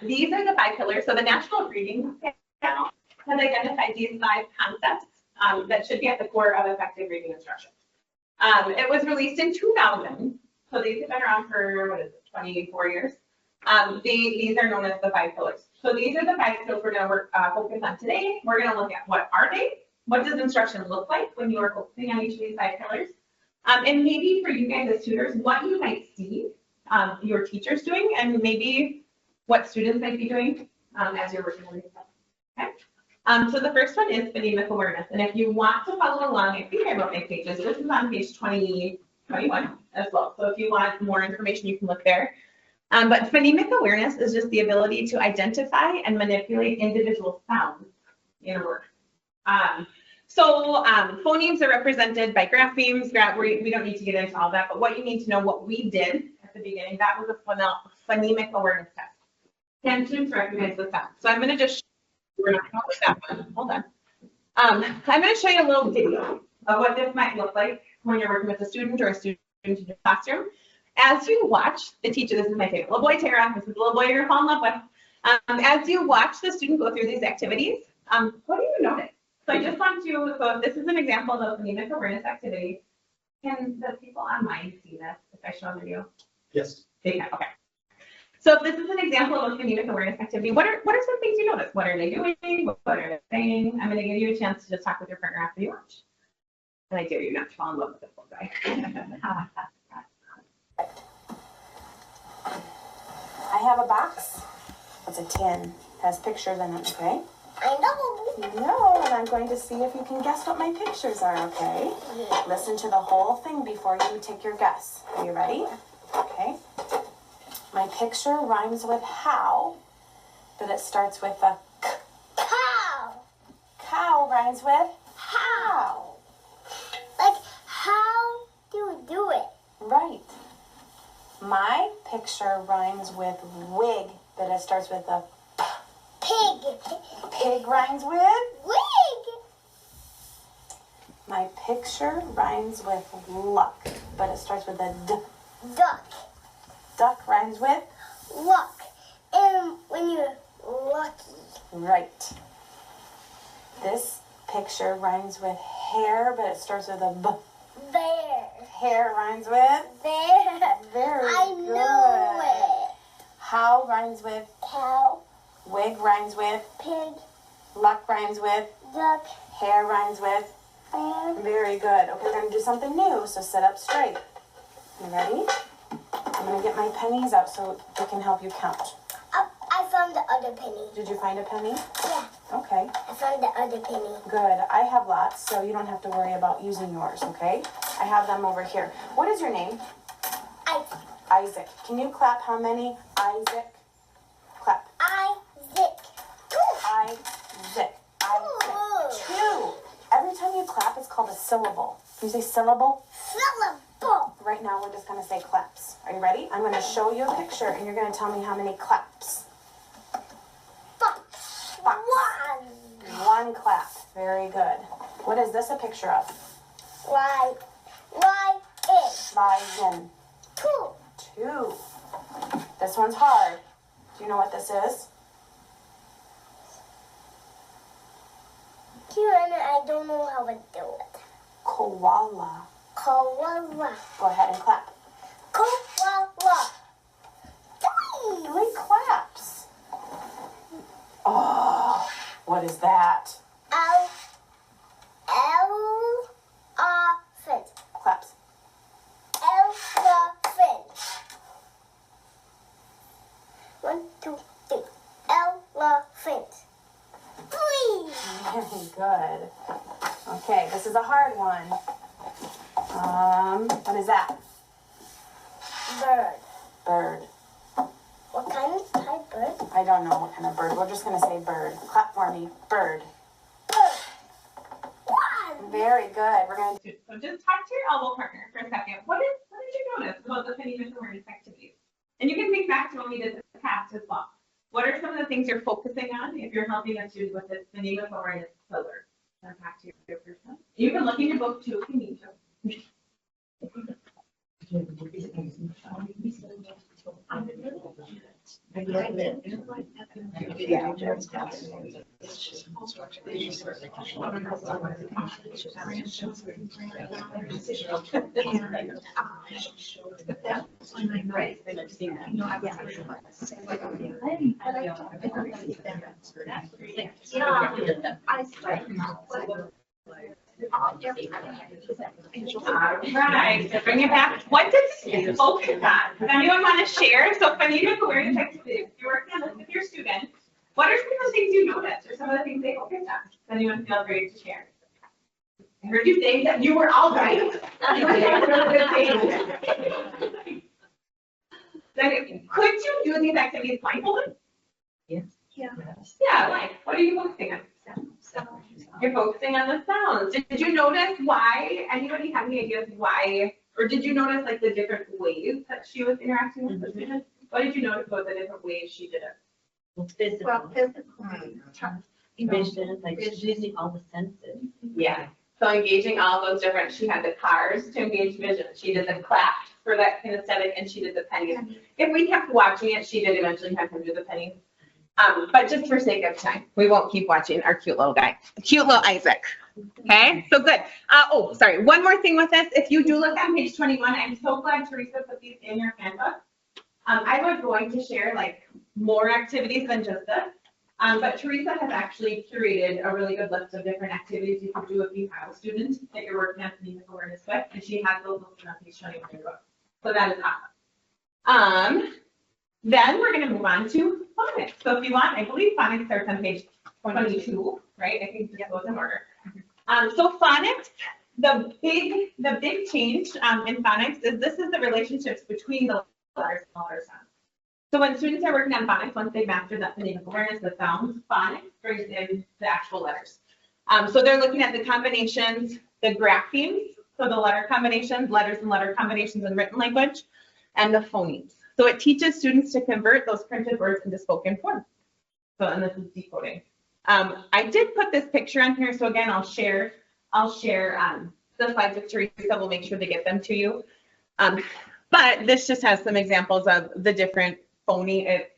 These are the 5 pillars. So the National Reading Panel has identified these 5 concepts that should be at the core of effective reading instruction. It was released in 2000, so these have been around for, 24 years. These are known as the 5 pillars. So these are the 5 pillars we're going to focus on today. We're going to look at what are they? What does instruction look like when you are focusing on each of these 5 pillars? And maybe for you guys as tutors, what you might see your teachers doing, and maybe what students might be doing as you're working on these. Okay. So the first one is phonemic awareness. And if you want to follow along, I think I wrote my pages. This is on page 21 as well. So if you want more information, you can look there. But phonemic awareness is just the ability to identify and manipulate individual sounds in a word. So phonemes are represented by graphemes. We don't need to get into all that, but what you need to know, what we did at the beginning, that was a phonemic awareness test. Can students recognize the sound? So I'm going to just, we're not going with that one. Hold on. I'm going to show you a little video of what this might look like when you're working with a student or a student in your classroom. As you watch the teacher, this is my favorite little boy, Tara. This is the little boy you're falling in love with. As you watch the student go through these activities, what do you notice? So I just want to, so this is an example of a phonemic awareness activity. Can the people online see this if I show a video? Yes. They can, okay. So if this is an example of a phonemic awareness activity, what are some things you notice? What are they doing? What are they saying? I'm going to give you a chance to just talk with your partner after you watch. And I dare you not to fall in love with this little guy. I have a box. It's a tin. It has pictures in it, okay? I know. You know, and I'm going to see if you can guess what my pictures are, okay? Listen to the whole thing before you take your guess. Are you ready? Okay. My picture rhymes with how, but it starts with a k. How? Cow rhymes with how. Like, how do you do it? Right. My picture rhymes with wig, but it starts with a Pig. pig rhymes with. Wig. My picture rhymes with luck, but it starts with a d. Duck. Duck rhymes with. Luck. And when you're lucky. Right. This picture rhymes with hair, but it starts with a b. Bear. Hair rhymes with. Bear. Very I good. know it. How rhymes with. Cow. Wig rhymes with. Pig. Luck rhymes with. Duck. Hair rhymes with. Bear. Very good. Okay, we're going to do something new, so sit up straight. You ready? I'm going to get my pennies out so we can help you count. I found the other penny. Did you find a penny? Yeah, Okay, I found the other penny. good. I have lots, so you don't have to worry about using yours, okay? I have them over here. What is your name? Isaac. Can you clap how many? Isaac. Clap. Isaac. Isaac. Isaac. 2. Every time you clap, it's called a syllable. Can you say syllable? Syllable. Right now, we're just going to say claps. Are you ready? I'm going to show you a picture, and you're going to tell me how many claps. Fox. Fox. 1. 1 clap. Very good. What is this a picture of? Lion. Lion. 2. 2. This one's hard. Do you know what this is? I don't know how to do it. Koala. Koala. Go ahead and clap. Koala. 3 claps. Oh, what is that? Elephant. Claps. Elephant. 1, 2, 3. Elephant. 3. Very good. Okay, this is a hard one. What is that? Bird. Bird. What kind of type bird? I don't know what kind of bird. We're just going to say bird. Clap for me. Bird. Bird. 1. Very good. We're going to So just talk to your elbow partner for a second. What did you notice about the phonemic awareness activities? And you can think back to when we did the past as well. What are some of the things you're focusing on if you're helping a student with this phonemic awareness pillar? Back to your person. You can look in your book too if you need to. Right, so bring it back. What does it focus on? Does anyone want to share? So phonemic awareness activities, you're working on this with your students. What are some of the things you noticed or some of the things they focused on? Does anyone feel free to share? I heard you saying that you were all right. You were saying really good things. Then, could you do these activities blindfolded? Yes. Yeah. Yeah, like, what are you focusing on? You're focusing on the sounds. Did you notice why? Anybody have any ideas why? Or did you notice like the different ways that she was interacting with the students? What did you notice about the different ways she did it? Well, physically, Vision, like she's using all the senses. Yeah. So engaging all those different, she had the cars to engage vision. She did the claps for that kinesthetic, and she did the pennies. If we kept watching it, she did eventually have to do the pennies. But just for sake of time, we won't keep watching our cute little guy, cute little Isaac. Okay, so good. Oh, sorry. One more thing with this. If you do look at page 21, I'm so glad Teresa put these in your handbook. I was going to share like more activities than just this. But Teresa has actually curated a really good list of different activities you can do if you have a student that you're working on phonemic awareness with, and she has those listed on page 21 of your book. So that is awesome. Then we're going to move on to phonics. So if you want, I believe phonics starts on page 22, right? I think it goes in order. So phonics, the big change in phonics is this is the relationships between the letters and letter sounds. So when students are working on phonics, once they've mastered that phonemic awareness, the sounds, phonics brings in the actual letters. So they're looking at the combinations, the graphemes, so the letter combinations, letters and letter combinations in written language, and the phonemes. So it teaches students to convert those printed words into spoken form. So, and this is decoding. I did put this picture on here, so again, I'll share the slides with Teresa. We'll make sure to get them to you. But this just has some examples of the different it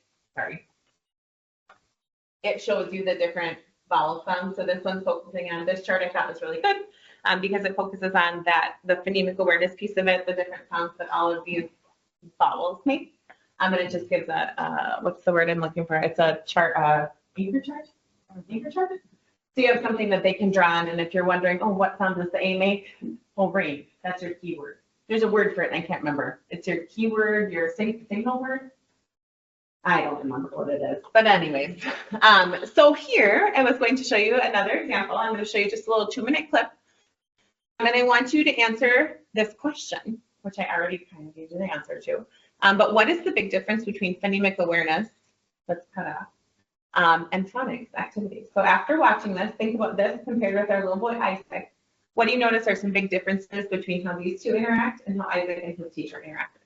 shows you the different vowel sounds. So this one's focusing on this chart I thought was really good because it focuses on the phonemic awareness piece of it, the different sounds that all of these vowels make. And it just gives a, what's the word I'm looking for? It's a chart, anchor chart? Anchor chart? So you have something that they can draw on, and if you're wondering, oh, what sound does the A make? Well, rain, that's your keyword. There's a word for it, and I can't remember. It's your keyword, your signal word. I don't remember what it is, but anyways. So here, I was going to show you another example. I'm going to show you just a little 2-minute clip. And I want you to answer this question, which I already kind of gave you the answer to. But what is the big difference between phonemic awareness, let's cut off, and phonics activities? So after watching this, think about this compared with our little boy Isaac. What do you notice are some big differences between how these two interact and how Isaac and his teacher interact?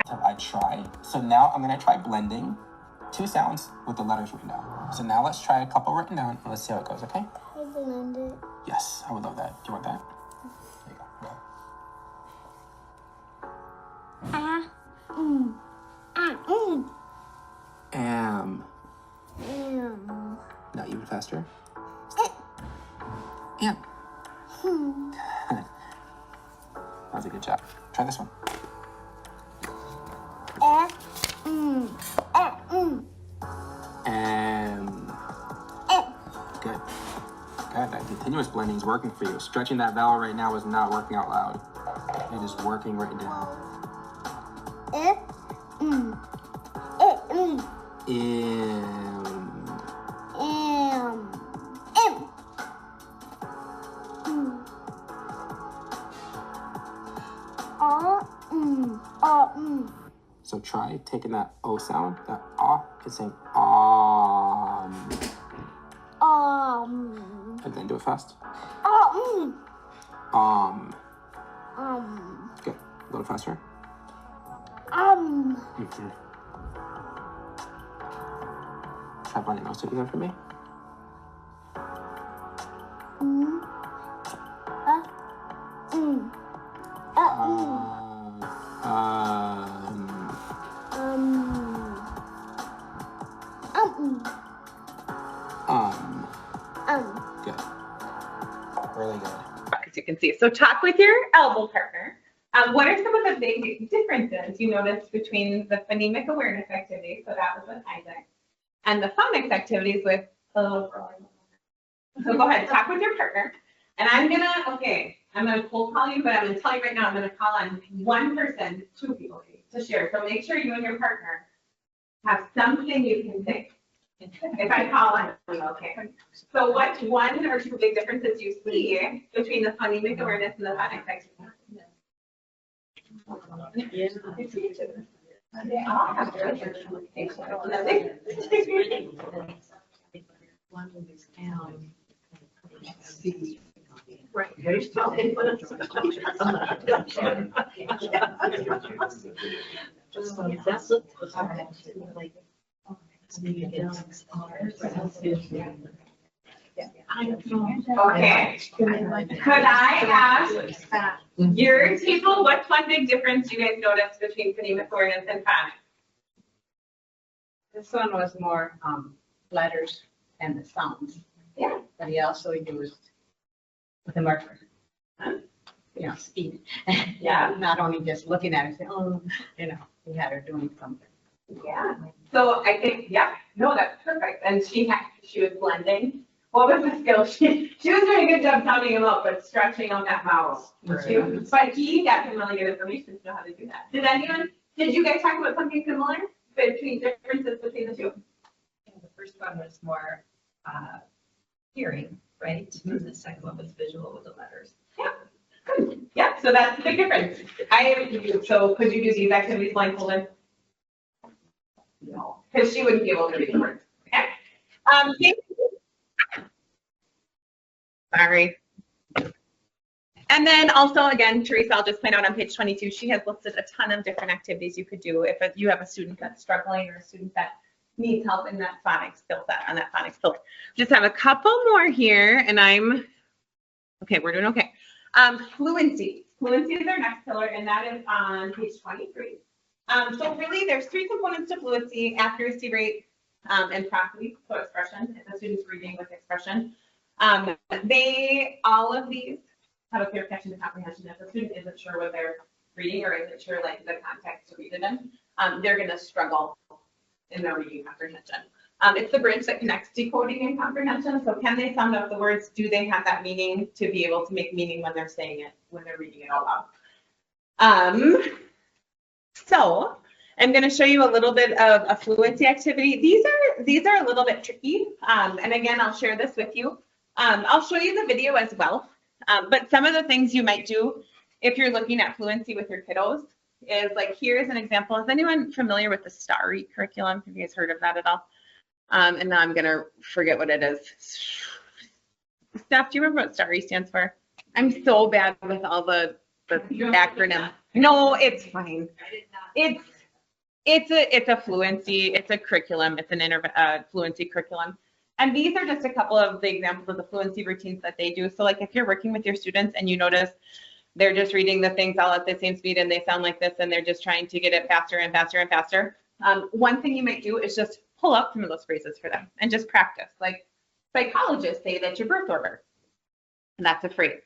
I try. So now I'm going to try blending 2 sounds with the letters written down. So now let's try a couple written down and let's see how it goes, okay? I blend it. Yes, I would love that. Do you want that? There you go. Am. No, even faster. Am. That was a good job. Try this one. Good. Good. That continuous blending is working for you. Stretching that vowel right now is not working out loud. It is working right now. So try taking that O sound, that ah, and saying and then do it fast. Good. A little faster. Try blending those two together for me. Good. Really good. As you can see. So talk with your elbow partner. What are some of the big differences you noticed between the phonemic awareness activities, so that was with Isaac, and the phonics activities with the little girl? So go ahead, talk with your partner. And I'm gonna cold call you, but I'm gonna tell you right now, I'm gonna call on one person, 2 people to share. So make sure you and your partner have something you can say. If I call on you, okay. So what 1 or 2 big differences you see between the phonemic awareness and the phonics activities? They all have their communication. Okay. Could I ask your table, what's one big difference you guys noticed between phonemic awareness and phonics? This one was more letters and the sounds. Yeah. But he also used the marker. Speed. Yeah. Not only just looking at it, saying, oh, he had her doing something. Yeah. So I think, yeah, no, that's perfect. And she was blending. What was the skill? She was doing a good job counting him up, but stretching on that vowel. But he got some really good information to know how to do that. Did you guys talk about something similar between differences between the two? The first one was more hearing, right? And the second one was visual with the letters. Yeah. Good. Yeah, so that's the big difference. So could you do these activities blindfolded? No, because she wouldn't be able to read the words. Okay. Sorry. And then also, again, Teresa, I'll just point out on page 22, she has listed a ton of different activities you could do if you have a student that's struggling or a student that needs help in that phonics skill set, on that phonics pillar. Just have a couple more here, and okay, we're doing okay. Fluency. Fluency is our next pillar, and that is on page 23. So really, there's three components to fluency: accuracy rate, and prosody, so expression, if the student's reading with expression. All of these have a clear connection to comprehension. If the student isn't sure what they're reading or isn't sure like the context to read it in, they're going to struggle in their reading comprehension. It's the bridge that connects decoding and comprehension. So can they sound out the words? Do they have that meaning to be able to make meaning when they're saying it, when they're reading it out loud? So I'm going to show you a little bit of a fluency activity. These are a little bit tricky. And again, I'll share this with you. I'll show you the video as well. But some of the things you might do if you're looking at fluency with your kiddos is like, here's an example. Is anyone familiar with the STARI curriculum? Have you guys heard of that at all? And now I'm going to forget what it is. Steph, do you remember what STARI stands for? I'm so bad with all the acronym. No, it's fine. It's a fluency, it's a curriculum, it's an fluency curriculum. And these are just a couple of the examples of the fluency routines that they do. So like if you're working with your students and you notice they're just reading the things all at the same speed and they sound like this and they're just trying to get it faster and faster and faster, one thing you might do is just pull up some of those phrases for them and just practice. Like psychologists say that your birth order, and that's a phrase.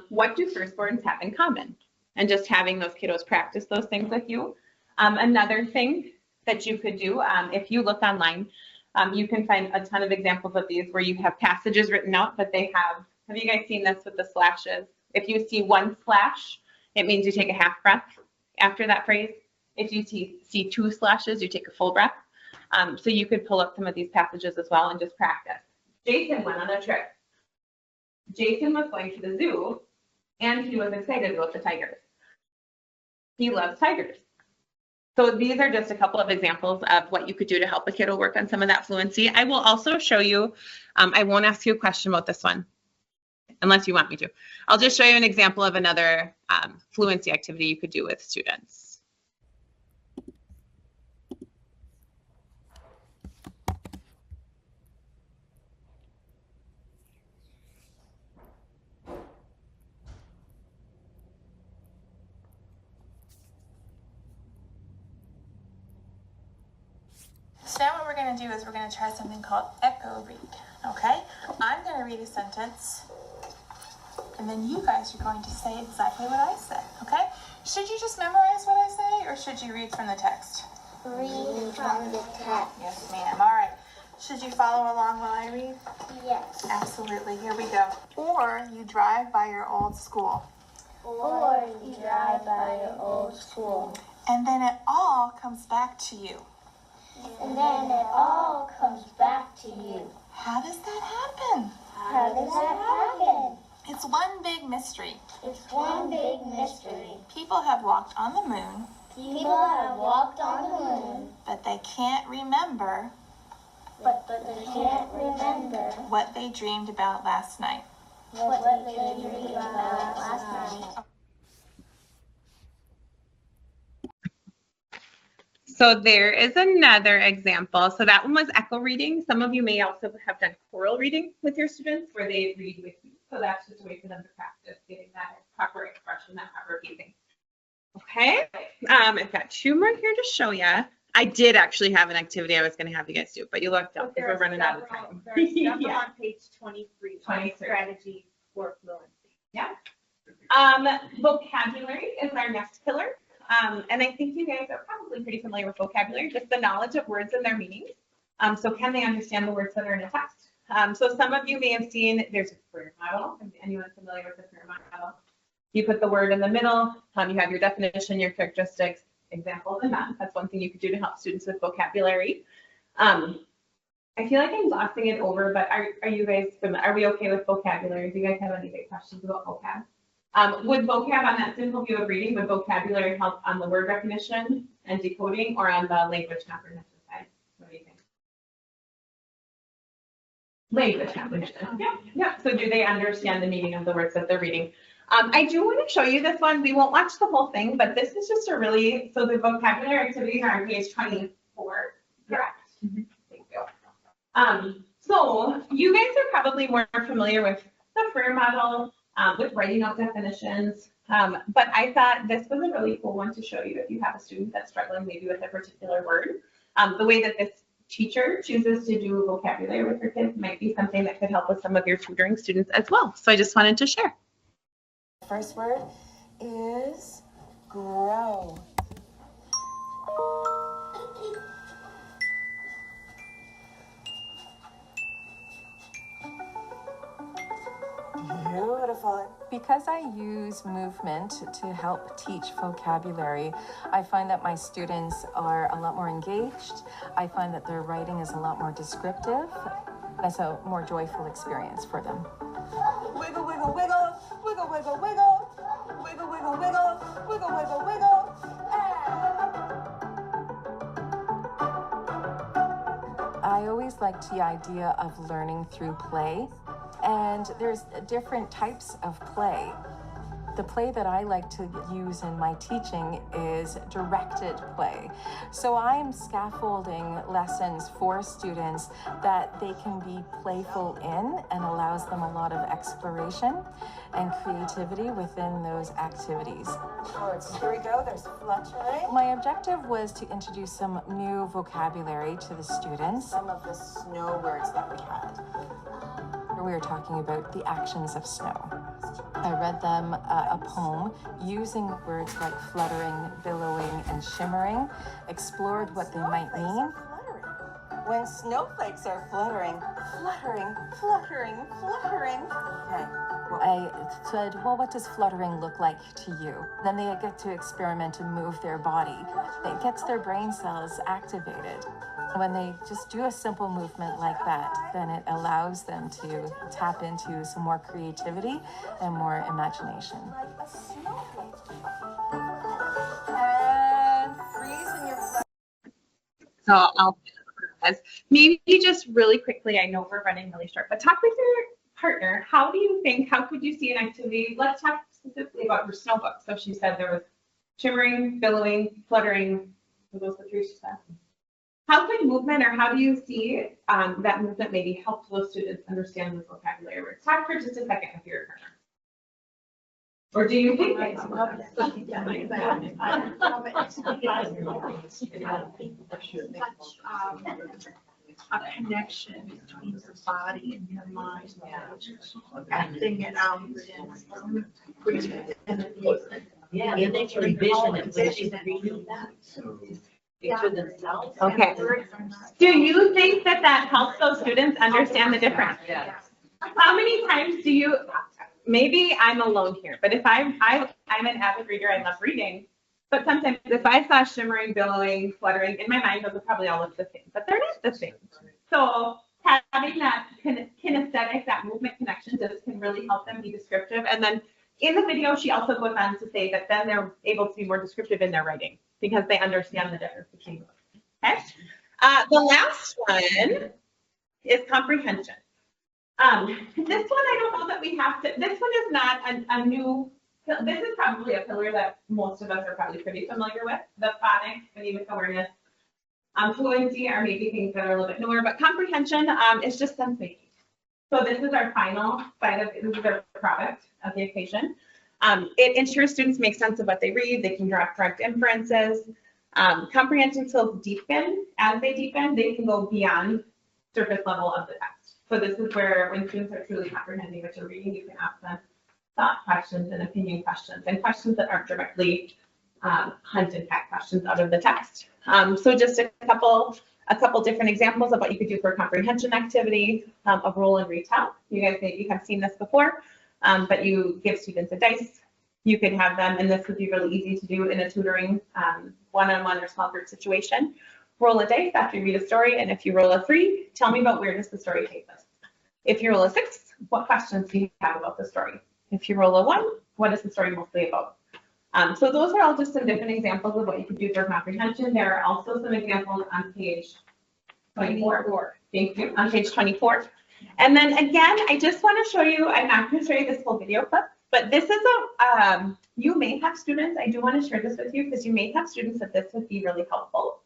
What do firstborns have in common? And just having those kiddos practice those things with you. Another thing that you could do, if you look online, you can find a ton of examples of these where you have passages written out, but they have you guys seen this with the slashes? If you see one slash, it means you take a half breath after that phrase. If you see two slashes, you take a full breath. So you could pull up some of these passages as well and just practice. Jason went on a trip. Jason was going to the zoo and he was excited about the tigers. He loves tigers. So these are just a couple of examples of what you could do to help a kiddo work on some of that fluency. I will also show you, I won't ask you a question about this one, unless you want me to. I'll just show you an example of another fluency activity you could do with students. So now what we're going to do is we're going to try something called echo read, okay? I'm going to read a sentence, and then you guys are going to say exactly what I said, okay? Should you just memorize what I say, or should you read from the text? Read from the text. Yes, ma'am. All right. Should you follow along while I read? Yes. Absolutely. Here we go. Or you drive by your old school. Or you drive by your old school. And then it all comes back to you. And then it all comes back to you. How does that happen? How does that happen? It's one big mystery. It's one big mystery. People have walked on the moon, People have walked on the moon, but they can't remember but they can't remember what they dreamed about last night. what they dreamed about last night. So there is another example. So that one was echo reading. Some of you may also have done choral reading with your students where they read with you. So that's just a way for them to practice getting that proper expression, that proper pacing. Okay, I've got 2 more here to show you. I did actually have an activity I was going to have you guys do, but you looked up because we're running out of time. There are several Yeah. on page 23, 23. strategy for fluency. Yeah. Vocabulary is our next pillar. And I think you guys are probably pretty familiar with vocabulary, just the knowledge of words and their meanings. So can they understand the words that are in a text? So some of you may have seen, there's a career model. Is anyone familiar with the career model? You put the word in the middle, you have your definition, your characteristics, examples, and that. That's one thing you could do to help students with vocabulary. I feel like I'm glossing it over, but are you guys, are we okay with vocabulary? Do you guys have any big questions about vocab? Would vocab on that simple view of reading, would vocabulary help on the word recognition and decoding or on the language comprehension side? What do you think? Language comprehension. Yeah. So do they understand the meaning of the words that they're reading? I do want to show you this one. We won't watch the whole thing, but this is just a really, so the vocabulary activities are on page 24. Correct. Mm-hmm. Thank you. So you guys are probably more familiar with the FREER model, with writing out definitions. But I thought this was a really cool one to show you if you have a student that's struggling maybe with a particular word. The way that this teacher chooses to do vocabulary with her kids might be something that could help with some of your tutoring students as well. So I just wanted to share. First word is grow. Beautiful. Because I use movement to help teach vocabulary, I find that my students are a lot more engaged. I find that their writing is a lot more descriptive. It's a more joyful experience for them. Wiggle, wiggle, wiggle, wiggle, wiggle, wiggle, wiggle, wiggle, wiggle, wiggle, wiggle, wiggle. I always liked the idea of learning through play, and there's different types of play. The play that I like to use in my teaching is directed play. So I'm scaffolding lessons for students that they can be playful in and allows them a lot of exploration and creativity within those activities. Words. Here we go. There's fluttering. My objective was to introduce some new vocabulary to the students. Some of the snow words that we had. We were talking about the actions of snow. I read them a poem using words like fluttering, billowing, and shimmering, explored what they might mean. When snowflakes are fluttering, fluttering, fluttering, fluttering. Okay. I said, well, what does fluttering look like to you? Then they get to experiment and move their body. It gets their brain cells activated. When they just do a simple movement like that, then it allows them to tap into some more creativity and more imagination. Like a snowflake. And freeze in your So I'll maybe just really quickly, I know we're running really short, but talk with your partner. How could you see an activity? Let's talk specifically about her snow book. So she said there was shimmering, billowing, fluttering. Were those the 3 she said? How could movement, or how do you see that movement maybe help those students understand the vocabulary words? Talk for just a second with your partner. Or do you think it's a connection between your body and your mind, acting it out. Yeah, and they can envision it when she's reading that. Picture themselves. Okay. Do you think that helps those students understand the difference? Yeah. How many times do you, maybe I'm alone here, but if I'm an avid reader, I love reading, but sometimes if I saw shimmering, billowing, fluttering, in my mind, those would probably all look the same, but they're not the same. So having that kinesthetic, that movement connection just can really help them be descriptive. And then in the video, she also goes on to say that then they're able to be more descriptive in their writing because they understand the difference between those. Okay. The last one is comprehension. This one, I don't know that we have to, this one is not a new, this is probably a pillar that most of us are probably pretty familiar with, the phonics, phonemic awareness, Fluency are maybe things that are a little bit newer, but comprehension is just sense making. So this is our final side of this is the product of the equation. It ensures students make sense of what they read. They can draw correct inferences. Comprehension skills deepen. As they deepen, they can go beyond surface level of the text. So this is where when students are truly comprehending what you're reading, you can ask them thought questions and opinion questions and questions that aren't directly hunt and peck questions out of the text. So just a couple different examples of what you could do for a comprehension activity, of roll and retell. You guys maybe have seen this before, but you give students a dice. You could have them, and this would be really easy to do in a tutoring one-on-one or small group situation. Roll a dice after you read a story, and if you roll a 3, tell me about where does the story take us. If you roll a 6, what questions do you have about the story? If you roll a 1, what is the story mostly about? So those are all just some different examples of what you could do for comprehension. There are also some examples on page 24. Thank you. On page 24. And then again, I just want to show you, I'm not going to show you this whole video clip, but this is you may have students, I do want to share this with you because you may have students that this would be really helpful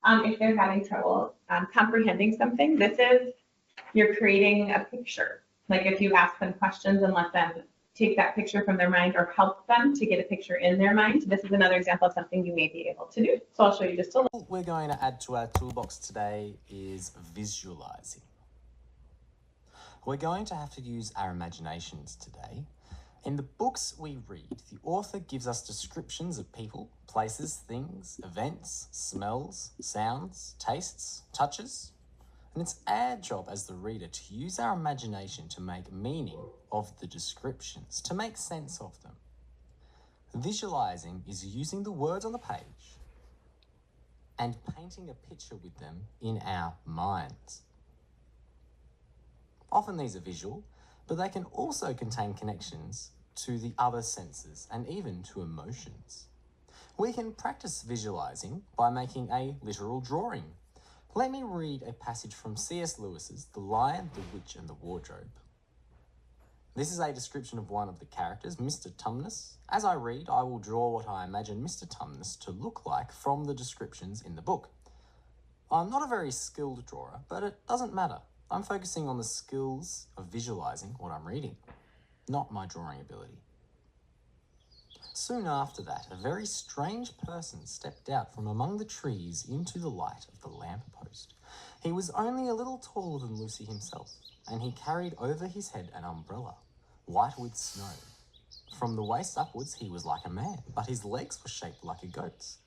if they're having trouble comprehending something. This is, you're creating a picture. Like if you ask them questions and let them take that picture from their mind or help them to get a picture in their mind. This is another example of something you may be able to do. So I'll show you just a little. What we're going to add to our toolbox today is visualizing. We're going to have to use our imaginations today. In the books we read, the author gives us descriptions of people, places, things, events, smells, sounds, tastes, touches. And it's our job as the reader to use our imagination to make meaning of the descriptions, to make sense of them. Visualizing is using the words on the page and painting a picture with them in our minds. Often these are visual, but they can also contain connections to the other senses and even to emotions. We can practice visualizing by making a literal drawing. Let me read a passage from C.S. Lewis's The Lion, the Witch and the Wardrobe. This is a description of one of the characters, Mr. Tumnus. As I read, I will draw what I imagine Mr. Tumnus to look like from the descriptions in the book. I'm not a very skilled drawer, but it doesn't matter. I'm focusing on the skills of visualizing what I'm reading, not my drawing ability. Soon after that, a very strange person stepped out from among the trees into the light of the lamp post. He was only a little taller than Lucy himself, and he carried over his head an umbrella, white with snow. From the waist upwards he was like a man, but his legs were shaped like a goat's.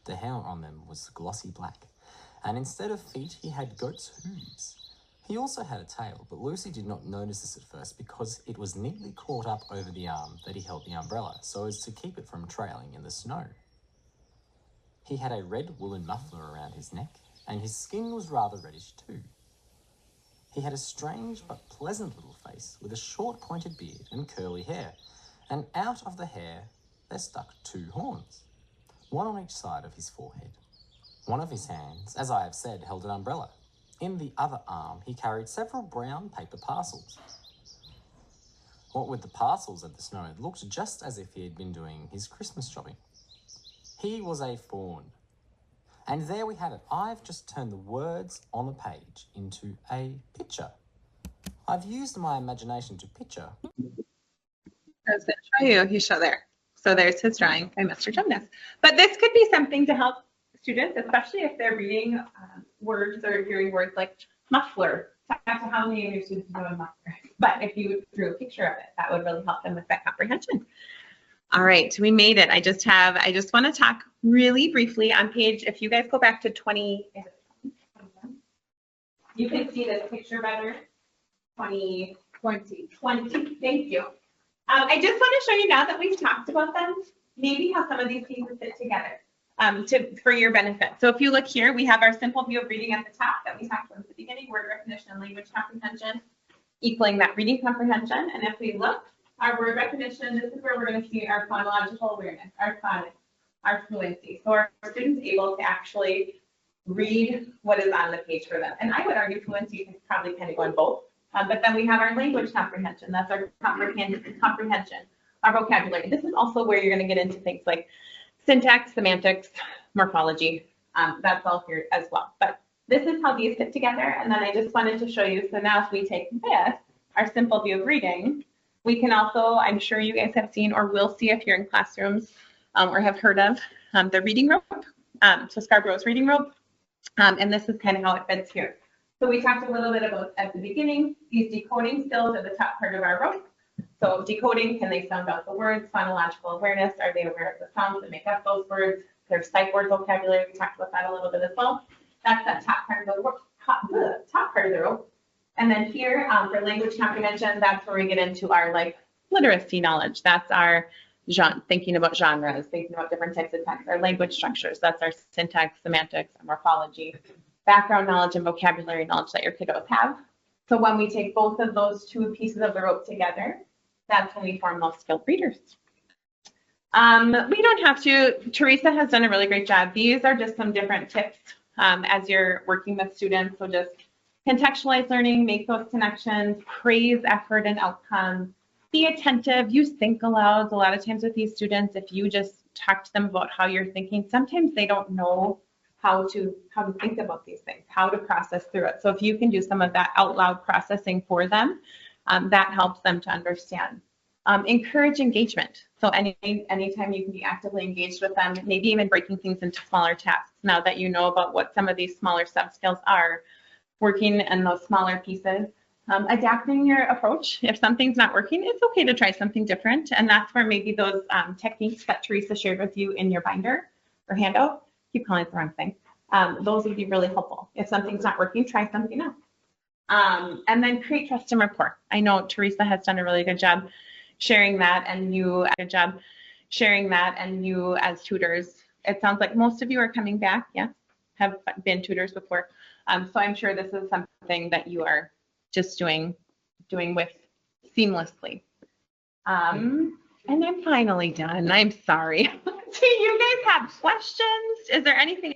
The hair on them was glossy black, and instead of feet he had goat's hooves. He also had a tail, but Lucy did not notice this at first because it was neatly caught up over the arm that he held the umbrella so as to keep it from trailing in the snow. He had a red woolen muffler around his neck, and his skin was rather reddish too. He had a strange but pleasant little face with a short pointed beard and curly hair, and out of the hair there stuck 2 horns, one on each side of his forehead. One of his hands, as I have said, held an umbrella. In the other arm, he carried several brown paper parcels. What with the parcels and the snow, it looked just as if he had been doing his Christmas shopping. He was a faun. And there we have it. I've just turned the words on the page into a picture. I've used my imagination to picture. I was going to show you. You show there. So there's his drawing by Mr. Tumnus. But this could be something to help students, especially if they're reading words or hearing words like muffler. Talk to how many of your students know a muffler. But if you drew a picture of it, that would really help them with that comprehension. All right, we made it. I just want to talk really briefly on page, if you guys go back to 20, you can see this picture better. 20, thank you. I just want to show you now that we've talked about them, maybe how some of these pieces fit together. For your benefit. So if you look here, we have our simple view of reading at the top that we talked about at the beginning, word recognition and language comprehension, equaling that reading comprehension. And if we look, our word recognition, this is where we're going to see our phonological awareness, our phonics, our fluency. So our students able to actually read what is on the page for them. And I would argue fluency is probably kind of going both. But then we have our language comprehension. That's our comprehension, our vocabulary. This is also where you're going to get into things like syntax, semantics, morphology, That's all here as well. But this is how these fit together. And then I just wanted to show you, so now if we take this, our simple view of reading, we can also, I'm sure you guys have seen or will see if you're in classrooms or have heard of the reading rope, so Scarborough's reading rope. And this is kind of how it fits here. So we talked a little bit about at the beginning, these decoding skills are the top part of our rope. So decoding, can they sound out the words? Phonological awareness, are they aware of the sounds that make up those words? Their sight word vocabulary, we talked about that a little bit as well. That's that top part of the rope, top part of the rope. And then here for language comprehension, that's where we get into our like literacy knowledge. That's our thinking about genres, thinking about different types of text, our language structures. That's our syntax, semantics, and morphology, background knowledge and vocabulary knowledge that your kiddos have. So when we take both of those two pieces of the rope together, that's when we form those skilled readers. We don't have to, Teresa has done a really great job. These are just some different tips as you're working with students. So just contextualize learning, make those connections, praise effort and outcomes, be attentive, use think alouds. A lot of times with these students, if you just talk to them about how you're thinking, sometimes they don't know how to think about these things, how to process through it. So if you can do some of that out loud processing for them, that helps them to understand. Encourage engagement. So anytime you can be actively engaged with them, maybe even breaking things into smaller tasks. Now that you know about what some of these smaller sub-skills are, working in those smaller pieces, adapting your approach. If something's not working, it's okay to try something different. And that's where maybe those techniques that Teresa shared with you in your binder or handout, keep calling it the wrong thing, those would be really helpful. If something's not working, try something else. And then create trust and rapport. I know Teresa has done a really good job sharing that, and you as tutors, it sounds like most of you are coming back, yes, have been tutors before. So I'm sure this is something that you are just doing with seamlessly. And I'm finally done. I'm sorry. Do you guys have questions? Is there anything